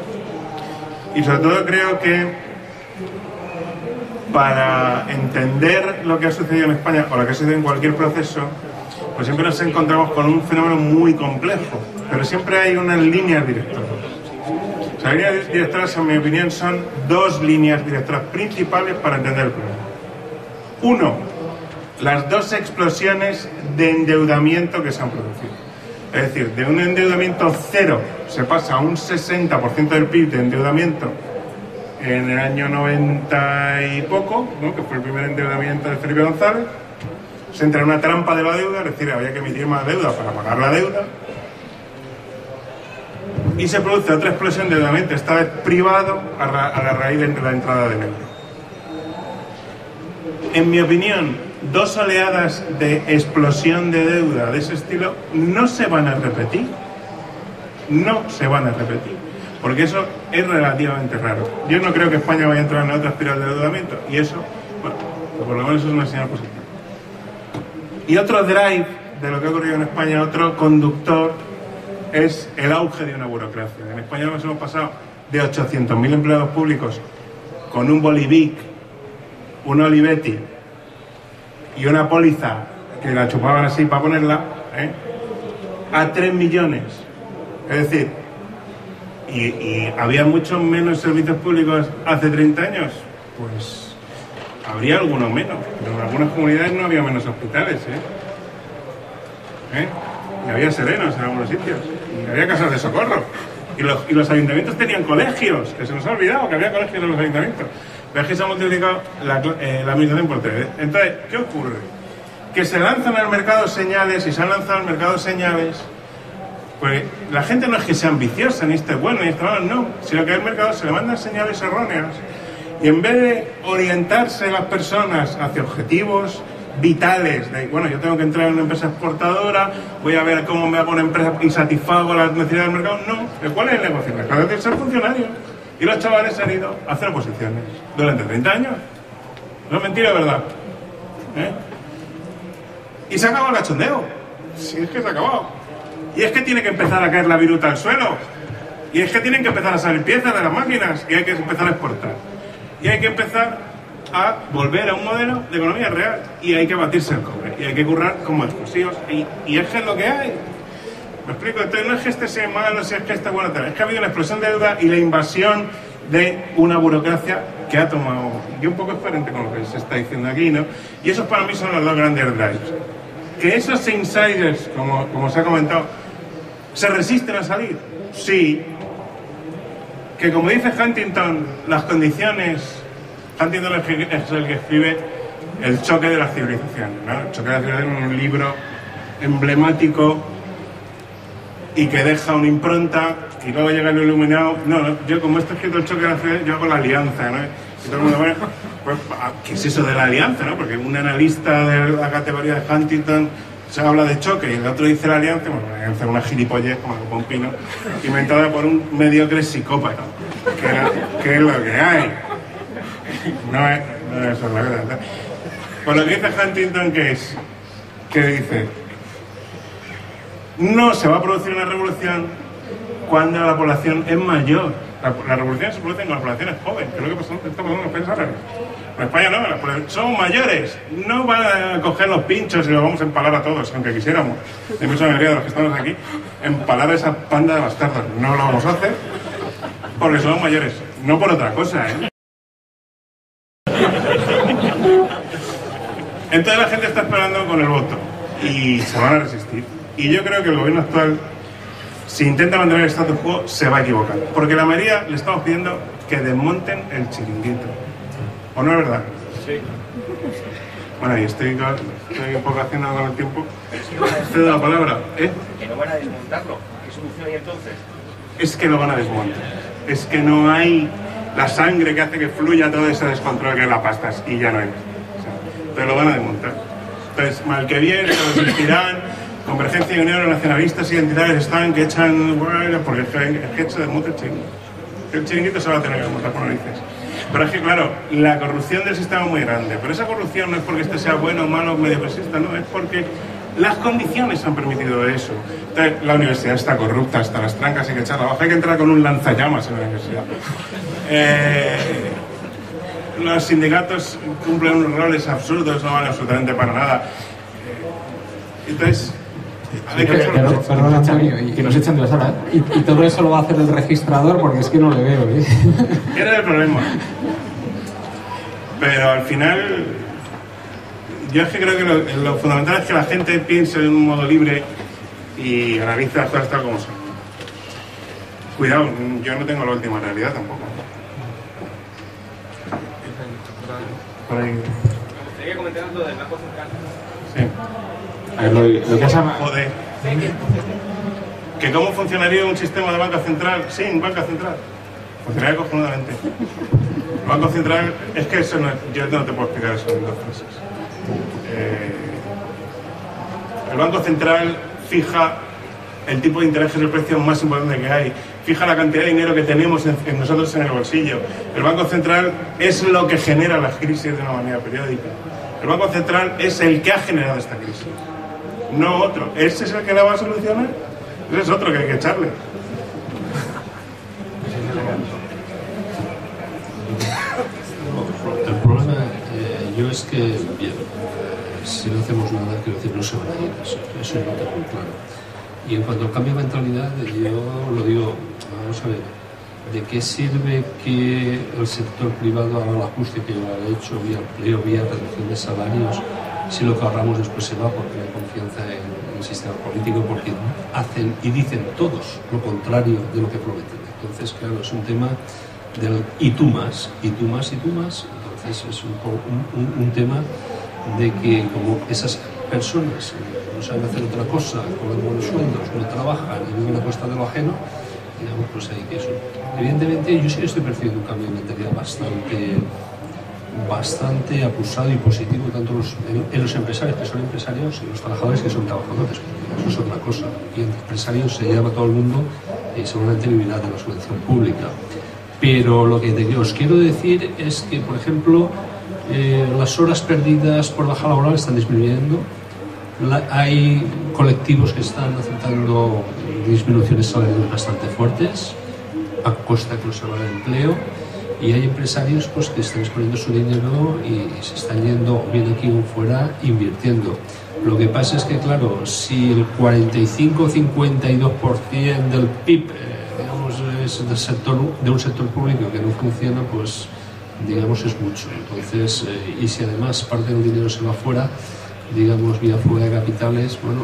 Y sobre todo creo que para entender lo que ha sucedido en España o lo que ha sucedido en cualquier proceso, pues siempre nos encontramos con un fenómeno muy complejo, pero siempre hay unas líneas directoras. O sea, las líneas directoras, en mi opinión, son dos líneas directoras principales para entender el problema. Uno, las dos explosiones de endeudamiento que se han producido. Es decir, de un endeudamiento cero se pasa a un 60% del PIB de endeudamiento en el año 90 y poco, ¿no?, que fue el primer endeudamiento de Felipe González. Se entra en una trampa de la deuda, es decir, había que emitir más deuda para pagar la deuda. Y se produce otra explosión de endeudamiento, esta vez privado, a la raíz de la entrada del euro. En mi opinión, dos oleadas de explosión de deuda de ese estilo no se van a repetir. No se van a repetir. Porque eso es relativamente raro. Yo no creo que España vaya a entrar en otra espiral de endeudamiento. Y eso, bueno, por lo menos es una señal positiva. Y otro drive de lo que ha ocurrido en España, otro conductor, es el auge de una burocracia. En España nos hemos pasado de 800.000 empleados públicos con un Bolivic, un Olivetti y una póliza que la chupaban así para ponerla, a 3 millones. Es decir, y había muchos menos servicios públicos hace 30 años, pues habría algunos menos, pero en algunas comunidades no había menos hospitales, y había serenos en algunos sitios, y había casas de socorro, y los ayuntamientos tenían colegios, que se nos ha olvidado que había colegios en los ayuntamientos. Pero es que se ha multiplicado la administración por 3. Entonces, ¿qué ocurre? Que se lanzan al mercado señales, y se han lanzado al mercado señales. Pues la gente no es que sea ambiciosa, ni esté bueno, ni esté malo, no, sino que al mercado se le mandan señales erróneas y en vez de orientarse las personas hacia objetivos vitales, de, bueno, yo tengo que entrar en una empresa exportadora, voy a ver cómo me hago una empresa y satisfago las necesidades del mercado, no, ¿cuál es el negocio? El negocio es ser funcionario. Y los chavales se han ido a hacer oposiciones durante 30 años. No es mentira, ¿verdad? Y se acabó el cachondeo. Sí, es que se ha acabado. Y es que tiene que empezar a caer la viruta al suelo. Y es que tienen que empezar a salir piezas de las máquinas. Y hay que empezar a exportar. Y hay que empezar a volver a un modelo de economía real. Y hay que batirse el cobre. Y hay que currar como exclusivos. Y es que es lo que hay. ¿Me explico? Entonces no es que este sea malo, si es que este bueno. Es que ha habido una explosión de deuda y la invasión de una burocracia que ha tomado... Y un poco diferente con lo que se está diciendo aquí, ¿no? Y esos para mí son los dos grandes drives. Que esos insiders, como se ha comentado, ¿se resisten a salir? Sí. Que como dice Huntington, las condiciones... Huntington es el que escribe El choque de las civilizaciones, ¿no? El choque de las civilizaciones es un libro emblemático y que deja una impronta y luego llega el iluminado. No, yo como está escrito El choque de las civilizaciones, yo hago la alianza, ¿no? Y todo el mundo, bueno, pues, ¿qué es eso de la alianza, no? Porque un analista de la categoría de Huntington se habla de choque y el otro dice la alianza, bueno, la alianza es una gilipollez como el Copa un Pino, inventada por un mediocre psicópata, que es lo que hay. No es eso es la verdad. Por lo que dice Huntington, que dice, no se va a producir una revolución cuando la población es mayor. La revolución se produce cuando la población es joven, que es lo que está pasando en los países árabes. En España no, somos mayores, no van a coger los pinchos y los vamos a empalar a todos, aunque quisiéramos. La inmensa mayoría de los que estamos aquí, empalar a esa panda de bastardos. No lo vamos a hacer porque somos mayores, no por otra cosa, Entonces la gente está esperando con el voto y se van a resistir. Y yo creo que el gobierno actual, si intenta mantener el status quo, se va a equivocar. Porque la mayoría le estamos pidiendo que desmonten el chiringuito. ¿O no es verdad? Sí. Bueno, y estoy un poco haciendo con el tiempo. Cedo la palabra, ¿eh? Que no van a desmontarlo. ¿Qué solución hay entonces? Es que lo van a desmontar. Es que no hay la sangre que hace que fluya todo ese descontrol que es la pasta. Y ya no hay. O sea, entonces lo van a desmontar. Entonces, mal que bien, se resistirán. Convergencia y Unión, los nacionalistas identitarios están que echan... Bueno, porque es que se desmonta el chiringuito. El chiringuito se va a tener que desmontar por narices. Pero es que, claro, la corrupción del sistema es muy grande. Pero esa corrupción no es porque este sea bueno, malo, medio pesista, no. Es porque las condiciones han permitido eso. Entonces, la universidad está corrupta, hasta las trancas hay que echarla abajo. Hay que entrar con un lanzallamas en la universidad. Los sindicatos cumplen unos roles absurdos, no valen absolutamente para nada. Entonces... Perdón, Antonio, que nos echan de la sala, ¿eh? Y todo eso lo va a hacer el registrador porque es que no le veo, ¿eh? Era el problema. Pero al final, yo es que creo que lo fundamental es que la gente piense de un modo libre y analice las cosas tal como son. Cuidado, yo no tengo la última realidad tampoco. Por ahí. Me gustaría comentar algo del Banco Central. Sí. A ver, lo que has llamado... Joder. ¿Que cómo funcionaría un sistema de banca central sin banca central? Funcionaría cojonudamente. El Banco Central, es que eso no, yo no te puedo explicar eso en 2 frases. El Banco Central fija el tipo de interés, que es el precio más importante que hay. Fija la cantidad de dinero que tenemos en nosotros en el bolsillo. El Banco Central es lo que genera las crisis de una manera periódica. El Banco Central es el que ha generado esta crisis. No otro. ¿Ese es el que la va a solucionar? Ese es otro que hay que echarle. El problema, yo es que, bien, si no hacemos nada, quiero decir, no se van a ir, eso lo tengo muy claro. Y en cuanto al cambio de mentalidad, yo lo digo, vamos a ver, ¿de qué sirve que el sector privado haga el ajuste que lo ha hecho vía empleo, vía reducción de salarios, si lo que ahorramos después se va porque no hay confianza en el sistema político, porque hacen y dicen todos lo contrario de lo que prometen? Entonces, claro, es un tema del y tú más, y tú más, y tú más. Entonces es un tema de que como esas personas no saben hacer otra cosa, cobran buenos sueldos, no trabajan y viven a costa de lo ajeno, digamos, pues hay que eso. Evidentemente yo sí estoy percibiendo un cambio de mentalidad bastante acusado y positivo, tanto en los empresarios que son empresarios y los trabajadores que son trabajadores. Eso es otra cosa. Y entre empresarios se llama todo el mundo y seguramente vivirá de la subvención pública. Pero lo que os quiero decir es que, por ejemplo, las horas perdidas por baja laboral están disminuyendo. Hay colectivos que están aceptando disminuciones salariales bastante fuertes a costa de conservar el empleo, y hay empresarios pues, que están exponiendo su dinero y se están yendo bien aquí o fuera invirtiendo. Lo que pasa es que, claro, si el 45-52% del PIB es de un sector público que no funciona, pues digamos es mucho. Entonces, y si además parte del dinero se va fuera, digamos vía fuga de capitales, bueno,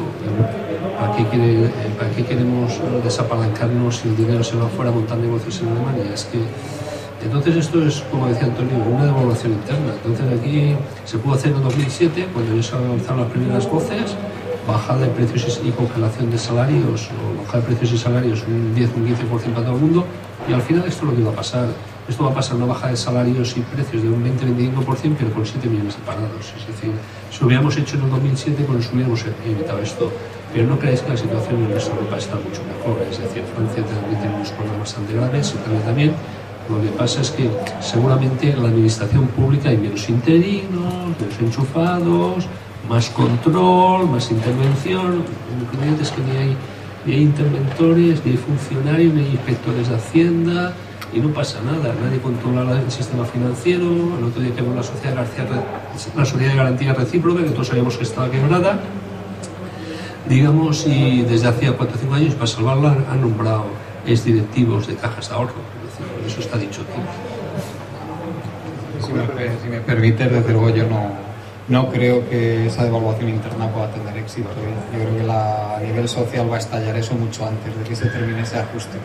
¿para qué queremos desapalancarnos si el dinero se va fuera a montar negocios en Alemania? Es que entonces esto es, como decía Antonio, una devaluación interna. Entonces aquí se pudo hacer en 2007, cuando ya se lanzaron las primeras voces, bajada de precios y congelación de salarios, o bajada de precios y salarios un 10 o un 15% para todo el mundo, y al final esto es lo que va a pasar. Esto va a pasar una bajada de salarios y precios de un 20-25%, pero con 7 millones de parados. Es decir, si lo hubiéramos hecho en el 2007, pues hubiéramos evitado esto. Pero no creáis que la situación en nuestra Europa está mucho mejor. Es decir, Francia también tiene unos problemas bastante graves, Italia también. Lo que pasa es que seguramente en la administración pública hay menos interinos, menos enchufados, más control, más intervención. Lo que es que ni hay interventores, ni hay funcionarios, ni hay inspectores de Hacienda, y no pasa nada. Nadie controla el sistema financiero. El otro día tenemos la sociedad de garantía recíproca, que todos sabíamos que estaba quebrada, digamos, y desde hacía 4 o 5 años, para salvarla, han nombrado exdirectivos de cajas de ahorro. Es decir, eso está dicho aquí. Si me permite, desde luego yo no creo que esa devaluación interna pueda tener éxito. Yo creo que a nivel social va a estallar eso mucho antes de que se termine ese ajuste.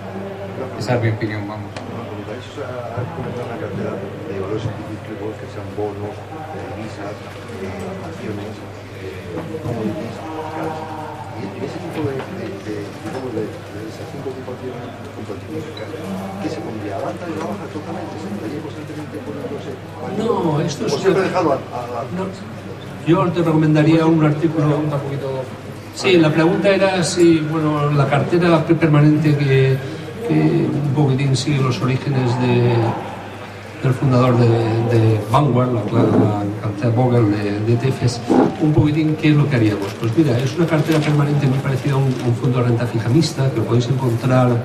Esa es mi opinión, vamos. Eso ha comentado una cartera de valores científicos que sean bonos, divisas, acciones, commodities, y en ese tipo de esas 5 ocupaciones científicas, ¿qué se pondría? ¿A alta y a baja totalmente? ¿Se estaría constantemente poniéndose? No, esto es... ¿O siempre dejarlo a no, yo te recomendaría un artículo... Sí, la pregunta era si, bueno, la cartera permanente que un poquitín sigue los orígenes del fundador de Vanguard, la cartera Vogel de ETFs, un poquitín qué es lo que haríamos. Pues mira, es una cartera permanente muy parecida a un fondo de renta fija mixta que podéis encontrar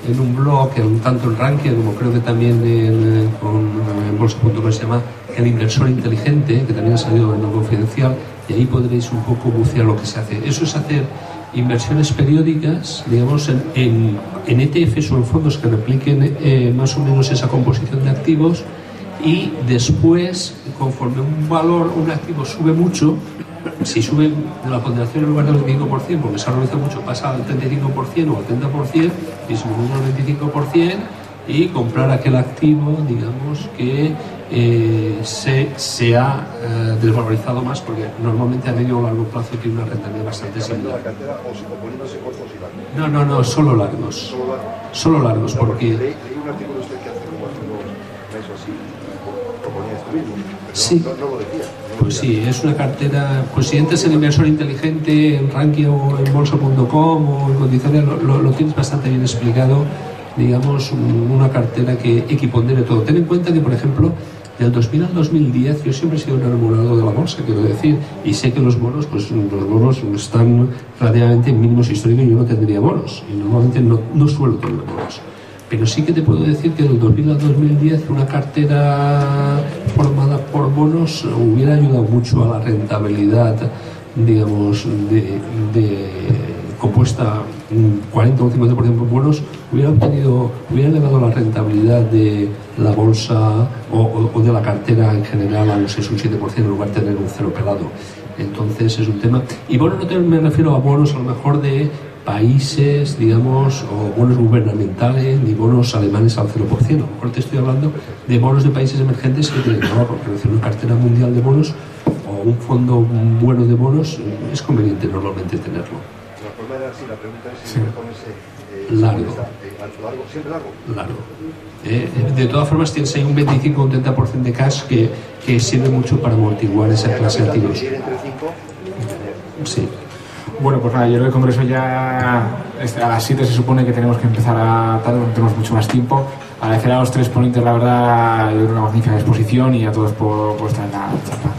en un blog, tanto en Rankia como creo que también en bolsa.com, se llama El Inversor Inteligente, que también ha salido en el Confidencial, y ahí podréis un poco bucear lo que se hace. Eso es hacer inversiones periódicas, digamos, en ETFs o en fondos que repliquen más o menos esa composición de activos, y después, conforme un activo sube mucho, si sube la ponderación en lugar del 25%, porque se valoriza mucho, pasa al 35% o al 30%, disminuye al 25% y comprar aquel activo, digamos, que se ha desvalorizado más, porque normalmente a medio o largo plazo tiene una rentabilidad bastante similar. No, solo largos. Solo largos, porque... Leí un artículo usted que hace como hace unos meses así, proponía esto mismo, pero sí. No lo decía. Pues sí, es una cartera, pues si entras en Inversor Inteligente, en Rankia o en bolsa.com o en Condiciones, lo tienes bastante bien explicado, digamos, una cartera que equipondere todo. Ten en cuenta que, por ejemplo, del 2000 al 2010 yo siempre he sido un enamorado de la bolsa, quiero decir, y sé que los bonos están relativamente en mínimos históricos y yo no tendría bonos, y normalmente no suelo tener bonos. Pero sí que te puedo decir que del 2000 al 2010 una cartera formada por bonos hubiera ayudado mucho a la rentabilidad, digamos, compuesta 40 o 50% por bonos, hubiera elevado la rentabilidad de la bolsa o de la cartera en general a un 6 o un 7% en lugar de tener un cero pelado. Entonces es un tema. Y bonos no me refiero a bonos a lo mejor de países, digamos, o bonos gubernamentales, ni bonos alemanes al 0%. A lo mejor te estoy hablando de bonos de países emergentes que tienen ahorro, pero decir, una cartera mundial de bonos o un fondo bueno de bonos es conveniente normalmente tenerlo. La forma era así, la pregunta es si ponerse largo. ¿Siempre largo? Largo. De todas formas tienes ahí un 25 o un 30% de cash que sirve mucho para amortiguar esa clase de activos. Sí. Bueno, pues nada, yo creo que el congreso ya a las 7 se supone que tenemos que empezar no tenemos mucho más tiempo. Agradecer a los tres ponentes, la verdad, yo creo una magnífica exposición, y a todos por estar en la charla.